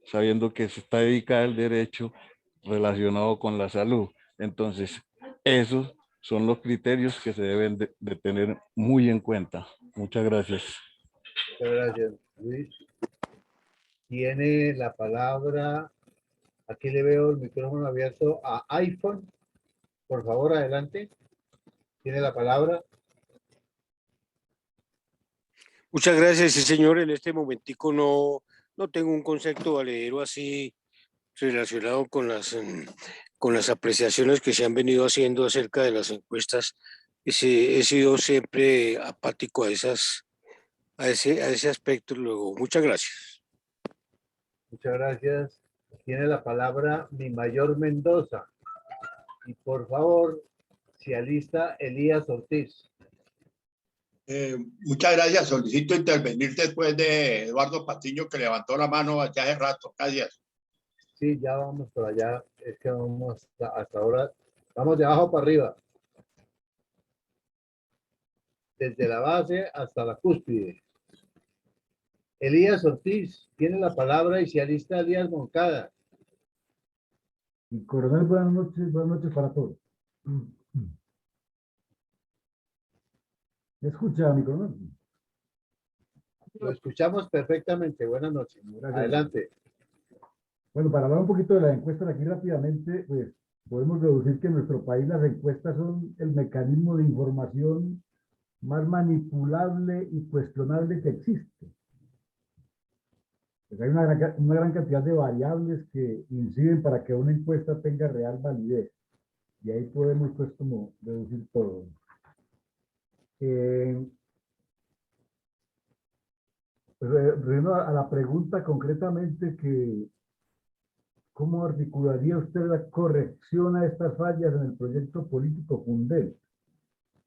sabiendo que se está dedicada al derecho relacionado con la salud? Entonces, esos son los criterios que se deben de tener muy en cuenta. Muchas gracias. Muchas gracias, Luis. Tiene la palabra, aquí le veo el micrófono abierto a iPhone. Por favor, adelante. Tiene la palabra. Muchas gracias, sí, señor. En este momentico no tengo un concepto valedero así relacionado con las apreciaciones que se han venido haciendo acerca de las encuestas. He sido siempre apático a ese aspecto. Luego, muchas gracias. Muchas gracias. Tiene la palabra mi mayor Mendoza. Y por favor, se alista Elías Ortiz. Muchas gracias. Solicito intervenir después de Eduardo Patiño, que levantó la mano hace rato. Gracias. Sí, ya vamos por allá. Es que vamos hasta ahora. Vamos de abajo para arriba. Desde la base hasta la cúspide. Elías Ortiz tiene la palabra, y se alista Elías Moncada. Coronel, buenas noches para todos. ¿Me escucha, mi coronel? Lo escuchamos perfectamente. Buenas noches. Gracias. Adelante. Bueno, para hablar un poquito de las encuestas aquí rápidamente, pues podemos deducir que en nuestro país las encuestas son el mecanismo de información más manipulable y cuestionable que existe. Pues hay una gran cantidad de variables que inciden para que una encuesta tenga real validez. Y ahí podemos pues como deducir todo. Regresando a la pregunta concretamente que ¿cómo articularía usted la corrección a estas fallas en el proyecto político Fundel?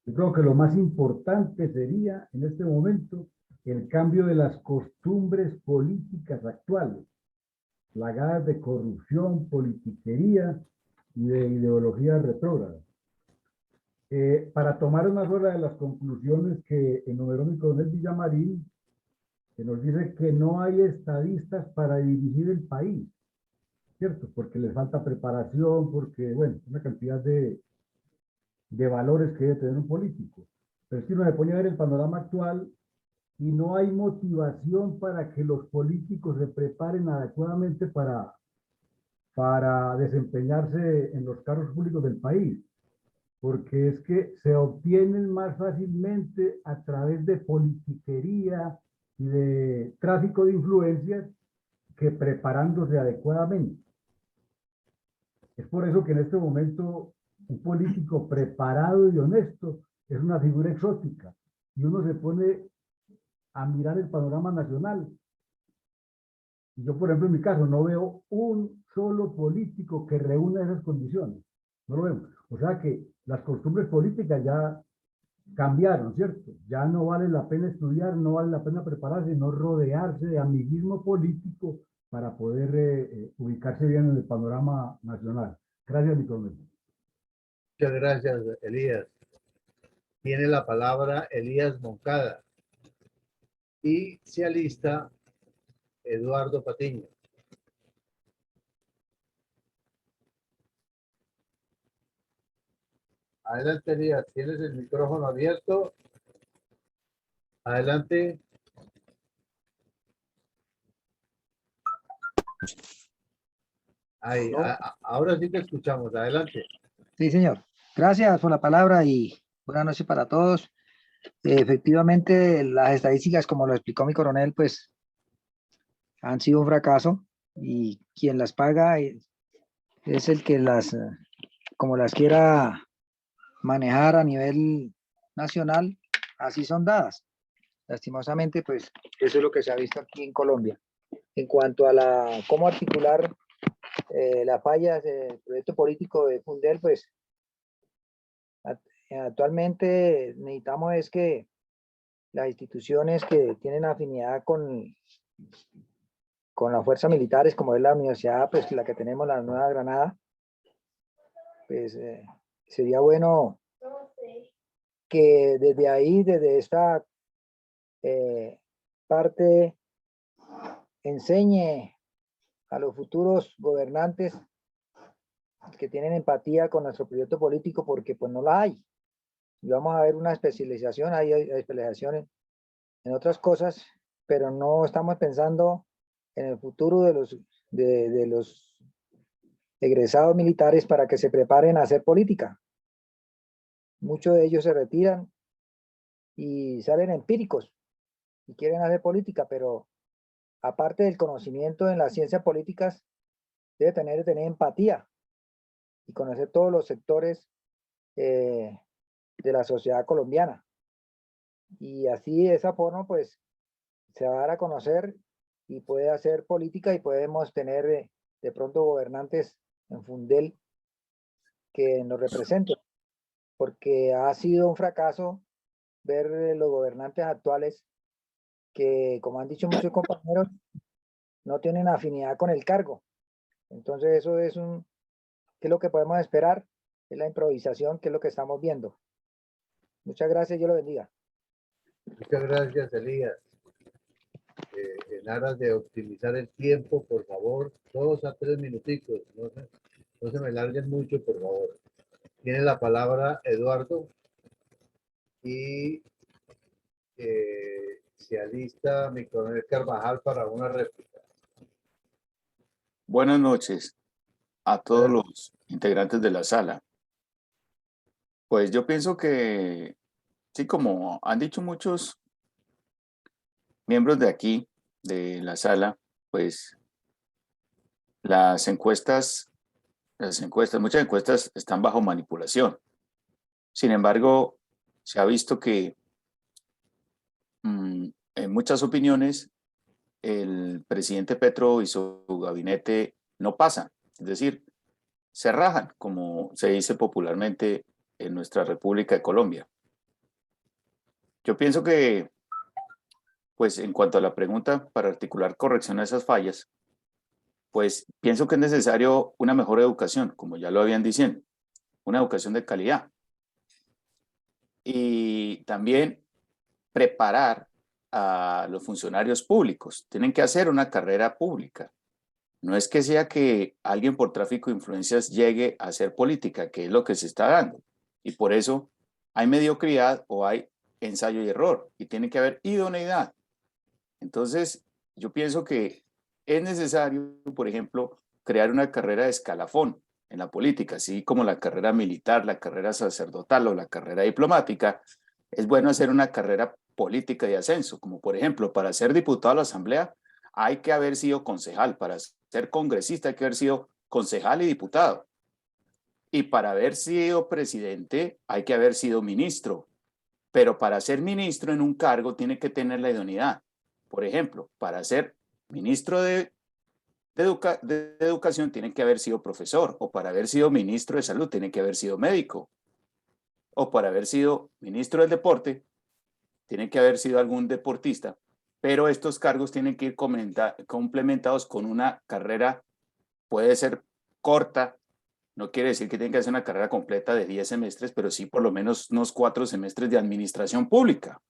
Yo creo que lo más importante sería en este momento el cambio de las costumbres políticas actuales, plagadas de corrupción, politiquería y de ideología retrógrada. Para tomar una sola de las conclusiones que enumeró mi coronel Villamarín, que nos dice que no hay estadistas para dirigir el país, ¿cierto? Porque les falta preparación, porque, bueno, una cantidad de valores que debe tener un político. Pero es que uno se pone a ver el panorama actual y no hay motivación para que los políticos se preparen adecuadamente para desempeñarse en los cargos públicos del país. Porque es que se obtienen más fácilmente a través de politiquería y de tráfico de influencias que preparándose adecuadamente. Es por eso que en este momento un político preparado y honesto es una figura exótica. Y uno se pone a mirar el panorama nacional. Y yo, por ejemplo, en mi caso, no veo un solo político que reúna esas condiciones. No lo vemos. O sea que las costumbres políticas ya cambiaron, ¿cierto? Ya no vale la pena estudiar, no vale la pena prepararse, no rodearse de amiguismo político para poder ubicarse bien en el panorama nacional. Gracias, mi coronel. Muchas gracias, Elías. Tiene la palabra Elías Moncada y se alista Eduardo Patiño. Adelante, Elías. Tienes el micrófono abierto. Adelante. Ahí, ahora sí te escuchamos. Adelante. Sí, señor. Gracias por la palabra y buenas noches para todos. Efectivamente, las estadísticas, como lo explicó mi coronel, pues han sido un fracaso y quien las paga es el que como las quiera manejar a nivel nacional, así son dadas. Lastimosamente, pues eso es lo que se ha visto aquí en Colombia. En cuanto a cómo articular las fallas del proyecto político de Fundel, pues actualmente necesitamos es que las instituciones que tienen afinidad con las fuerzas militares, como es la universidad, pues la que tenemos, la Nueva Granada, pues sería bueno que desde ahí, desde esta parte, enseñe a los futuros gobernantes que tienen empatía con nuestro proyecto político, porque pues no la hay. Y vamos a ver una especialización, hay especializaciones en otras cosas, pero no estamos pensando en el futuro de los egresados militares para que se preparen a hacer política. Muchos de ellos se retiran y salen empíricos y quieren hacer política, pero aparte del conocimiento en las ciencias políticas, debe tener empatía y conocer todos los sectores de la sociedad colombiana. Y así, de esa forma, pues, se va a dar a conocer y puede hacer política y podemos tener de pronto gobernantes en Fundel que nos representen, porque ha sido un fracaso ver los gobernantes actuales que, como han dicho muchos compañeros, no tienen afinidad con el cargo. Entonces eso es ¿qué es lo que podemos esperar? Es la improvisación, que es lo que estamos viendo. Muchas gracias, Dios lo bendiga. Muchas gracias, Elías. En aras de optimizar el tiempo, por favor, 2 a 3 minuticos. No se me larguen mucho, por favor. Tiene la palabra Eduardo y se alista mi coronel Carvajal para una réplica. Buenas noches a todos los integrantes de la sala. Pues yo pienso que Sí, como han dicho muchos miembros de aquí, de la sala, pues muchas encuestas están bajo manipulación. Sin embargo, se ha visto que en muchas opiniones el presidente Petro y su gabinete no pasan, es decir, se rajan, como se dice popularmente en nuestra República de Colombia. Yo pienso que, pues en cuanto a la pregunta, para articular corrección a esas fallas, pues pienso que es necesario una mejor educación, como ya lo habían diciendo, una educación de calidad. Y también preparar a los funcionarios públicos. Tienen que hacer una carrera pública. No es que sea que alguien por tráfico de influencias llegue a hacer política, que es lo que se está dando. Y por eso hay mediocridad o hay ensayo y error. Y tiene que haber idoneidad. Entonces, yo pienso que es necesario, por ejemplo, crear una carrera de escalafón en la política, así como la carrera militar, la carrera sacerdotal o la carrera diplomática. Es bueno hacer una carrera política de ascenso, como por ejemplo, para ser diputado a la Asamblea hay que haber sido concejal, para ser congresista hay que haber sido concejal y diputado. Y para haber sido presidente hay que haber sido ministro. Pero para ser ministro en un cargo tiene que tener la idoneidad. Por ejemplo, para ser ministro de educación tiene que haber sido profesor, o para haber sido ministro de salud tiene que haber sido médico, o para haber sido ministro del deporte tiene que haber sido algún deportista, pero estos cargos tienen que ir complementados con una carrera, puede ser corta, no quiere decir que tenga que hacer una carrera completa de 10 semestres, pero sí por lo menos unos 4 semestres de administración pública.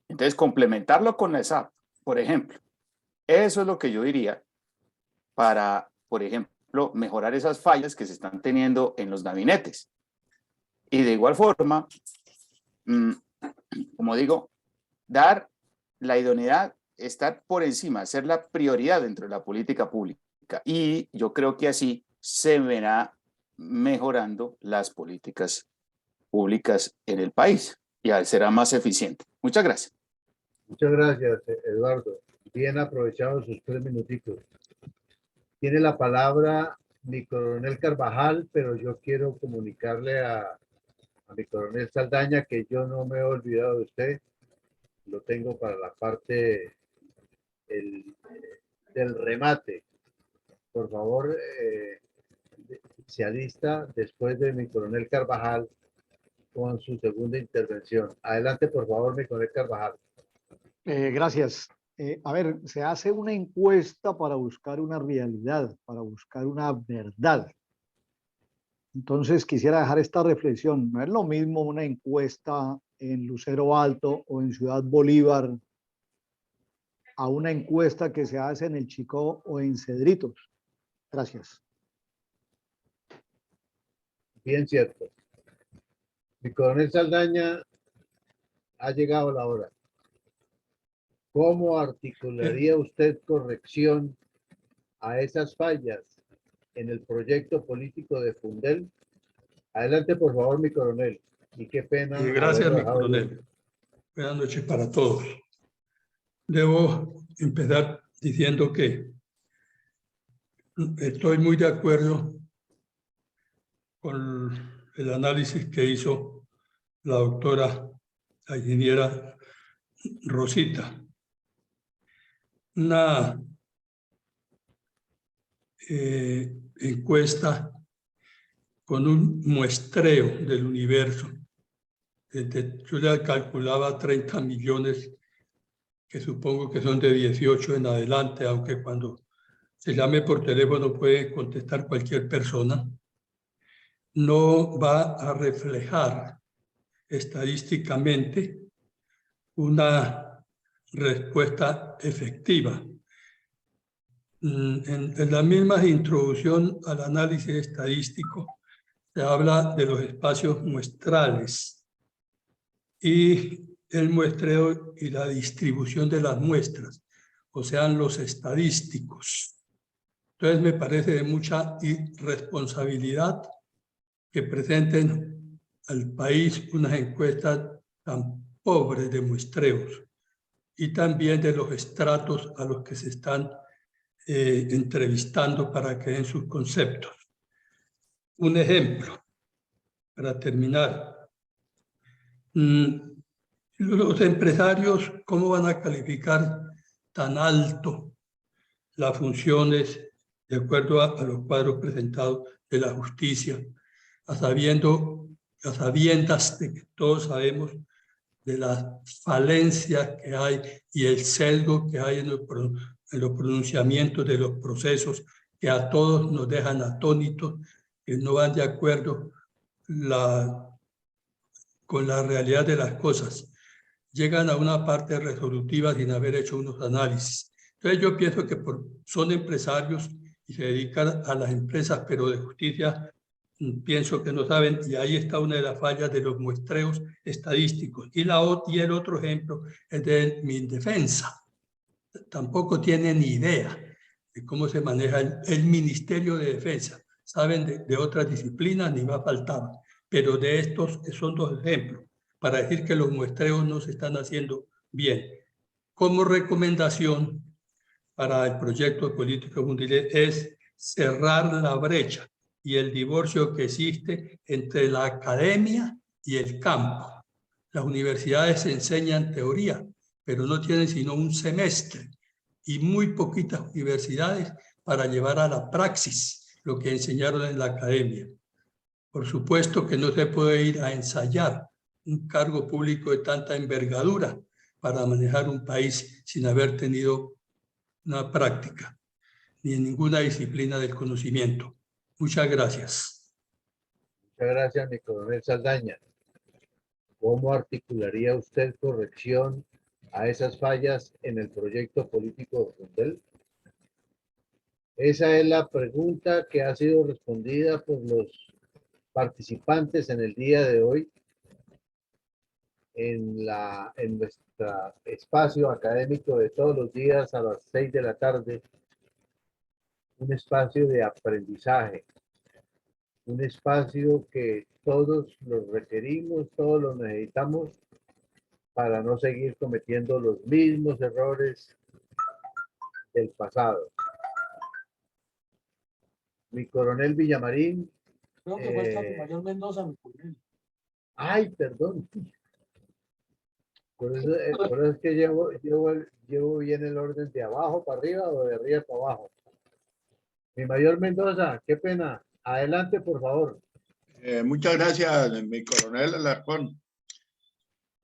Entonces, complementarlo con la ESAP, por ejemplo. Eso es lo que yo diría para, por ejemplo, mejorar esas fallas que se están teniendo en los gabinetes. Y de igual forma, como digo, dar la idoneidad, estar por encima, ser la prioridad dentro de la política pública. Y yo creo que así se verá mejorando las políticas públicas en el país y será más eficiente. Muchas gracias. Muchas gracias, Eduardo. Bien aprovechados sus 3 minutitos. Tiene la palabra mi coronel Carvajal, pero yo quiero comunicarle a mi coronel Saldaña que yo no me he olvidado de usted. Lo tengo para la parte del remate. Por favor, se alista después de mi coronel Carvajal con su segunda intervención. Adelante, por favor, mi coronel Carvajal. Gracias. A ver, se hace una encuesta para buscar una realidad, para buscar una verdad. Entonces quisiera dejar esta reflexión. No es lo mismo una encuesta en Lucero Alto o en Ciudad Bolívar a una encuesta que se hace en el Chicó o en Cedritos. Gracias. Bien cierto. Mi coronel Saldaña, ha llegado la hora. ¿Cómo articularía usted corrección a esas fallas en el proyecto político de Fundel? Adelante, por favor, mi coronel. Y qué pena. Gracias, mi coronel. Buenas noches para todos. Debo empezar diciendo que estoy muy de acuerdo con el análisis que hizo la doctora, la ingeniera Rosita. Una encuesta con un muestreo del universo. Yo ya calculaba 30 millones, que supongo que son de 18 en adelante, aunque cuando se llame por teléfono puede contestar cualquier persona. No va a reflejar estadísticamente una respuesta efectiva. En la misma introducción al análisis estadístico se habla de los espacios muestrales y el muestreo y la distribución de las muestras, o sea, los estadísticos. Entonces me parece de mucha irresponsabilidad que presenten al país unas encuestas tan pobre de muestreos y también de los estratos a los que se están entrevistando para que den sus conceptos. Un ejemplo, para terminar. Los empresarios, ¿cómo van a calificar tan alto las funciones de acuerdo a los cuadros presentados de la justicia, a sabiendas de que todos sabemos de las falencias que hay y el sesgo que hay en los pronunciamientos de los procesos que a todos nos dejan atónitos, que no van de acuerdo con la realidad de las cosas? Llegan a una parte resolutiva sin haber hecho unos análisis. Entonces yo pienso que son empresarios y se dedican a las empresas, pero de justicia pienso que no saben, y ahí está una de las fallas de los muestreos estadísticos. Y el otro ejemplo es de Mindefensa. Tampoco tienen ni idea de cómo se maneja el Ministerio de Defensa. Saben de otras disciplinas, ni más faltaba. Pero de estos son dos ejemplos para decir que los muestreos no se están haciendo bien. Como recomendación para el proyecto de política mundial es cerrar la brecha y el divorcio que existe entre la academia y el campo. Las universidades enseñan teoría, pero no tienen sino un semestre y muy poquitas universidades para llevar a la praxis lo que enseñaron en la academia. Por supuesto que no se puede ir a ensayar un cargo público de tanta envergadura para manejar un país sin haber tenido una práctica ni en ninguna disciplina del conocimiento. Muchas gracias. Muchas gracias, mi coronel Saldaña. ¿Cómo articularía usted corrección a esas fallas en el proyecto político de Fundel? Esa es la pregunta que ha sido respondida por los participantes en el día de hoy en nuestro espacio académico de todos los días a las 6 de la tarde, un espacio de aprendizaje, un espacio que todos lo requerimos, todos lo necesitamos para no seguir cometiendo los mismos errores del pasado. Mi coronel Villamarín. Creo que fue el Estado Mayor Mendoza, mi coronel. Ay, perdón. Por eso es que llevo bien el orden de abajo para arriba o de arriba para abajo. Mi mayor Mendoza, qué pena. Adelante, por favor. Muchas gracias, mi coronel Alarcón.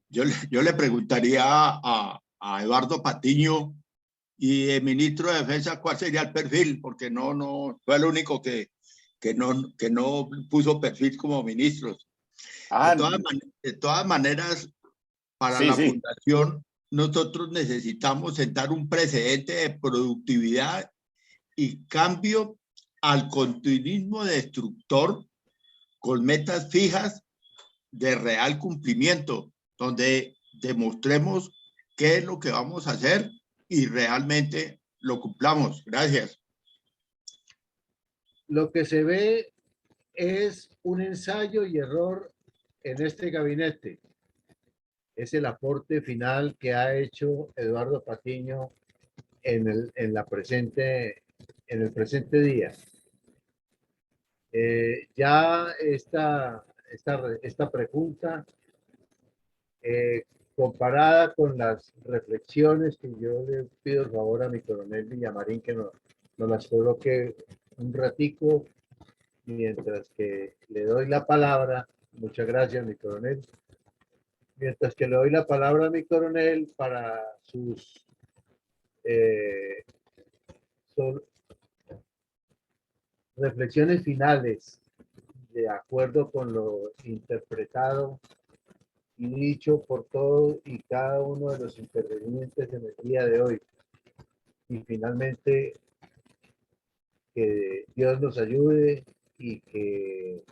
Yo le preguntaría a Eduardo Patiño y el ministro de Defensa cuál sería el perfil, porque no fue el único que no puso perfil como ministros. De todas maneras, para la fundación, nosotros necesitamos sentar un precedente de productividad y cambio al continuismo destructor con metas fijas de real cumplimiento, donde demostremos qué es lo que vamos a hacer y realmente lo cumplamos. Gracias. Lo que se ve es un ensayo y error en este gabinete. Es el aporte final que ha hecho Eduardo Patiño en el presente día. Ya esta pregunta, comparada con las reflexiones que yo le pido el favor a mi coronel Villamarín que nos las coloque un ratico mientras que le doy la palabra. Muchas gracias, mi coronel. Mientras que le doy la palabra a mi coronel para sus reflexiones finales, de acuerdo con lo interpretado y dicho por todos y cada uno de los intervenientes en el día de hoy. Y finalmente, que Dios nos ayude y que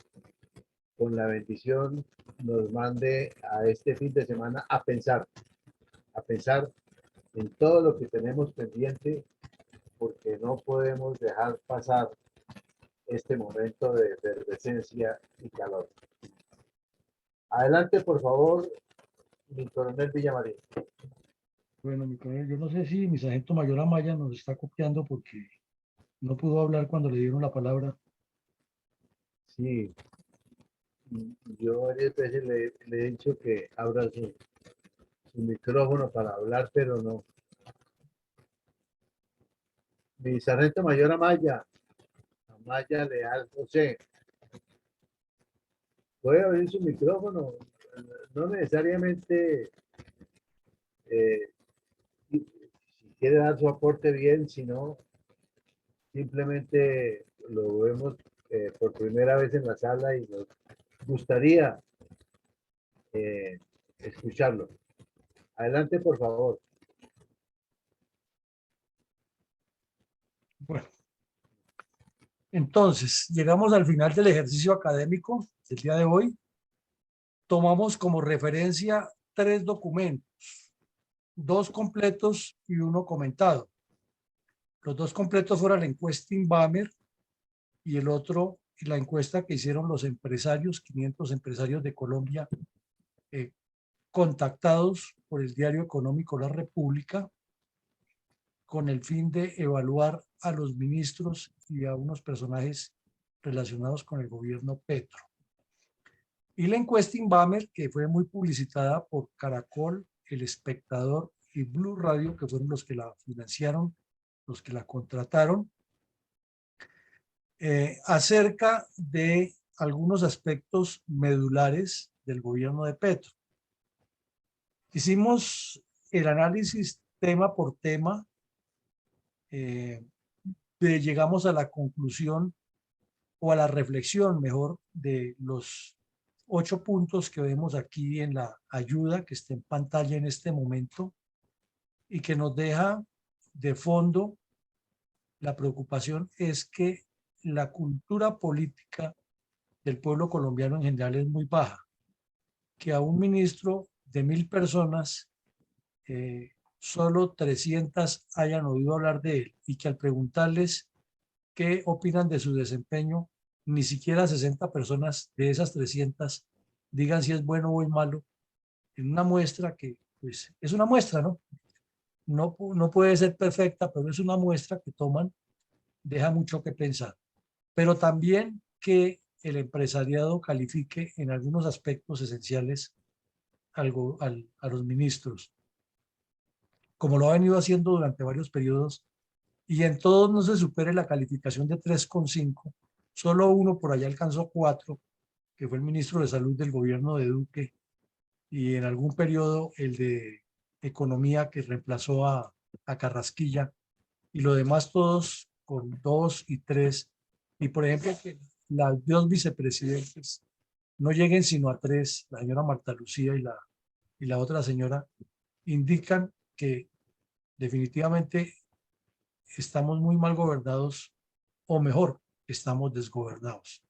con la bendición nos mande a este fin de semana a pensar en todo lo que tenemos pendiente, porque no podemos dejar pasar este momento de efervescencia y calor. Adelante, por favor, Mi coronel Villamarín. Bueno, mi coronel, yo no sé si mi sargento mayor Amaya nos está copiando porque no pudo hablar cuando le dieron la palabra. Sí, yo varias veces le he dicho que abra su micrófono para hablar, pero no. Mi sargento mayor Amaya Leal José, puede abrir su micrófono, no necesariamente si quiere dar su aporte bien, sino simplemente lo vemos por primera vez en la sala y nos gustaría escucharlo. Adelante, por favor. Bueno, entonces, llegamos al final del ejercicio académico del día de hoy. Tomamos como referencia 3 documentos, 2 completos y 1 comentado. Los 2 completos fueron la encuesta Inbamer y el otro, la encuesta que hicieron los empresarios, 500 empresarios de Colombia, contactados por el diario económico La República, con el fin de evaluar a los ministros y a unos personajes relacionados con el gobierno Petro. Y la encuesta Inbamer, que fue muy publicitada por Caracol, El Espectador y Blue Radio, que fueron los que la financiaron, los que la contrataron, acerca de algunos aspectos medulares del gobierno de Petro. Hicimos el análisis tema por tema, llegamos a la conclusión o a la reflexión, mejor, de los 8 puntos que vemos aquí en la ayuda que está en pantalla en este momento y que nos deja de fondo la preocupación es que la cultura política del pueblo colombiano en general es muy baja, que a un ministro de 1000 personas solo 300 hayan oído hablar de él y que al preguntarles qué opinan de su desempeño, ni siquiera 60 personas de esas 300 digan si es bueno o es malo, en una muestra que pues es una muestra, ¿no? No puede ser perfecta, pero es una muestra que toman, deja mucho que pensar. Pero también que el empresariado califique en algunos aspectos esenciales a los ministros, como lo ha venido haciendo durante varios periodos, y en todos no se supere la calificación de 3,5. Solo uno por allá alcanzó 4, que fue el ministro de Salud del gobierno de Duque, y en algún periodo el de Economía, que reemplazó a Carrasquilla, y lo demás todos con 2 y 3. Y por ejemplo, que las 2 vicepresidentes no lleguen sino a 3, la señora Marta Lucía y la otra señora, indican que definitivamente estamos muy mal gobernados, o mejor, estamos desgobernados.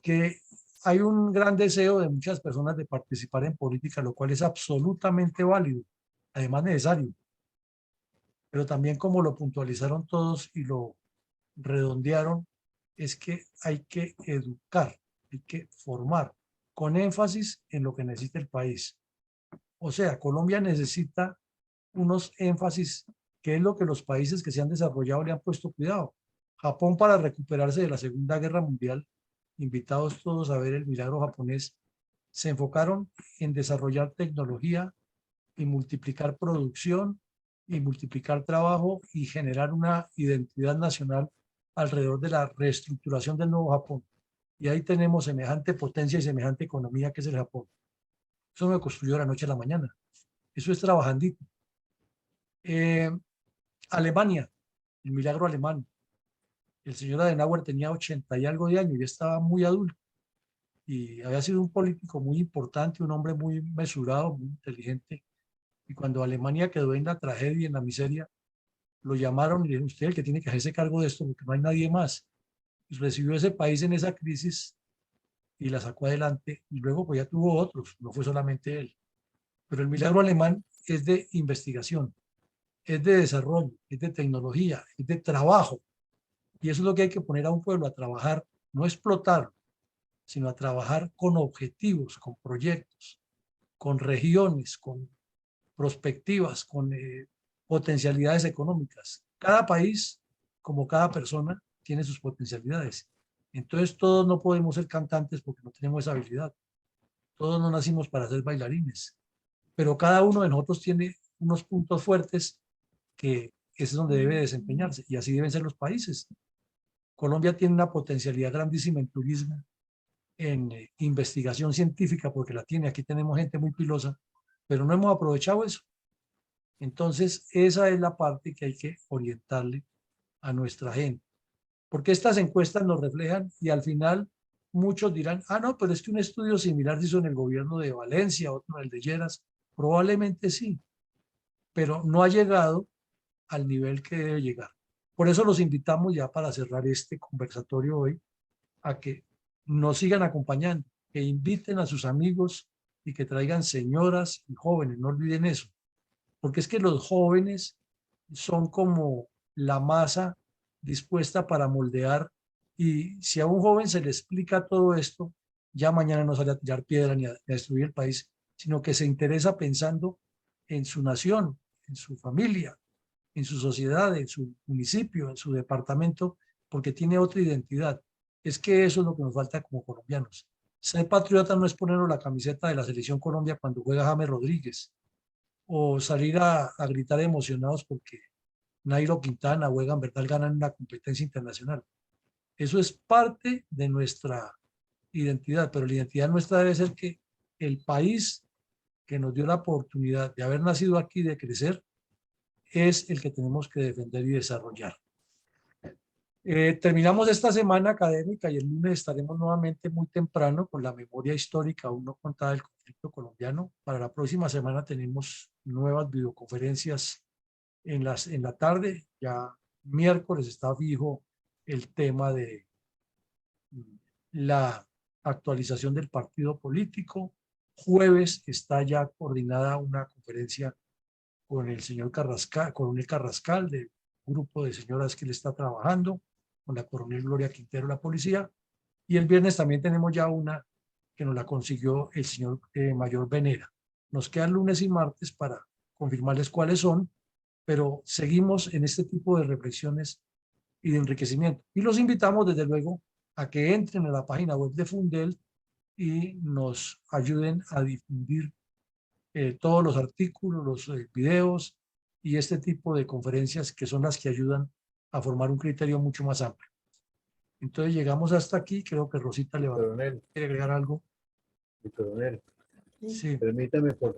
Que hay un gran deseo de muchas personas de participar en política, lo cual es absolutamente válido, además necesario. Pero también, como lo puntualizaron todos y lo redondearon, es que hay que educar, hay que formar, con énfasis en lo que necesita el país. O sea, Colombia necesita unos énfasis, que es lo que los países que se han desarrollado le han puesto cuidado. Japón, para recuperarse de la Segunda Guerra Mundial, invitados todos a ver el milagro japonés, se enfocaron en desarrollar tecnología y multiplicar producción y multiplicar trabajo y generar una identidad nacional alrededor de la reestructuración del nuevo Japón. Y ahí tenemos semejante potencia y semejante economía que es el Japón. Eso no se construyó de la noche a la mañana. Eso es trabajandito. Alemania, el milagro alemán. El señor Adenauer tenía 80 y algo de años y estaba muy adulto. Y había sido un político muy importante, un hombre muy mesurado, muy inteligente. Y cuando Alemania quedó en la tragedia, en la miseria, lo llamaron y le dijeron: usted es el que tiene que hacerse cargo de esto porque no hay nadie más. Y recibió ese país en esa crisis y la sacó adelante. Y luego pues ya tuvo otros, no fue solamente él. Pero el milagro alemán es de investigación, es de desarrollo, es de tecnología, es de trabajo. Y eso es lo que hay que poner a un pueblo a trabajar, no explotarlo, sino a trabajar con objetivos, con proyectos. con regiones, con perspectivas, con potencialidades económicas. Cada país, como cada persona, tiene sus potencialidades. Entonces todos no podemos ser cantantes porque no tenemos esa habilidad. Todos no nacimos para ser bailarines, pero cada uno de nosotros tiene unos puntos fuertes que es donde debe desempeñarse, y así deben ser los países. Colombia tiene una potencialidad grandísima en turismo, en investigación científica, porque la tiene. Aquí tenemos gente muy pilosa, pero no hemos aprovechado eso. Entonces, esa es la parte que hay que orientarle a nuestra gente, porque estas encuestas nos reflejan y al final muchos dirán, ah, no, pero es que un estudio similar se hizo en el gobierno de Valencia, otro en el de Lleras. Probablemente sí, pero no ha llegado al nivel que debe llegar. Por eso los invitamos, ya para cerrar este conversatorio hoy, a que nos sigan acompañando, que inviten a sus amigos y que traigan señoras y jóvenes, no olviden eso, porque es que los jóvenes son como la masa dispuesta para moldear, y si a un joven se le explica todo esto, ya mañana no sale a tirar piedra ni a destruir el país, sino que se interesa pensando en su nación, en su familia, en su sociedad, en su municipio, en su departamento, porque tiene otra identidad. Es que eso es lo que nos falta como colombianos. Ser patriota no es ponernos la camiseta de la Selección Colombia cuando juega James Rodríguez, o salir a gritar emocionados porque Nairo Quintana o Egan Bernal ganan una competencia internacional. Eso es parte de nuestra identidad, pero la identidad nuestra debe ser que el país que nos dio la oportunidad de haber nacido aquí, de crecer, es el que tenemos que defender y desarrollar. Terminamos esta semana académica y el lunes estaremos nuevamente muy temprano con la memoria histórica aún no contada del conflicto colombiano. Para la próxima semana tenemos nuevas videoconferencias en la tarde. Ya miércoles está fijo el tema de la actualización del partido político. Jueves está ya coordinada una conferencia con el señor Carrascal, coronel Carrascal, del grupo de señoras que él está trabajando, con la coronel Gloria Quintero, la policía. Y el viernes también tenemos ya una que nos la consiguió el señor mayor Venera. Nos quedan lunes y martes para confirmarles cuáles son, pero seguimos en este tipo de reflexiones y de enriquecimiento. Y los invitamos desde luego a que entren a la página web de Fundel y nos ayuden a difundir todos los artículos, los videos y este tipo de conferencias que son las que ayudan a formar un criterio mucho más amplio. Entonces llegamos hasta aquí. Creo que Rosita le va a agregar algo. Coronel, Sí. permítame por favor.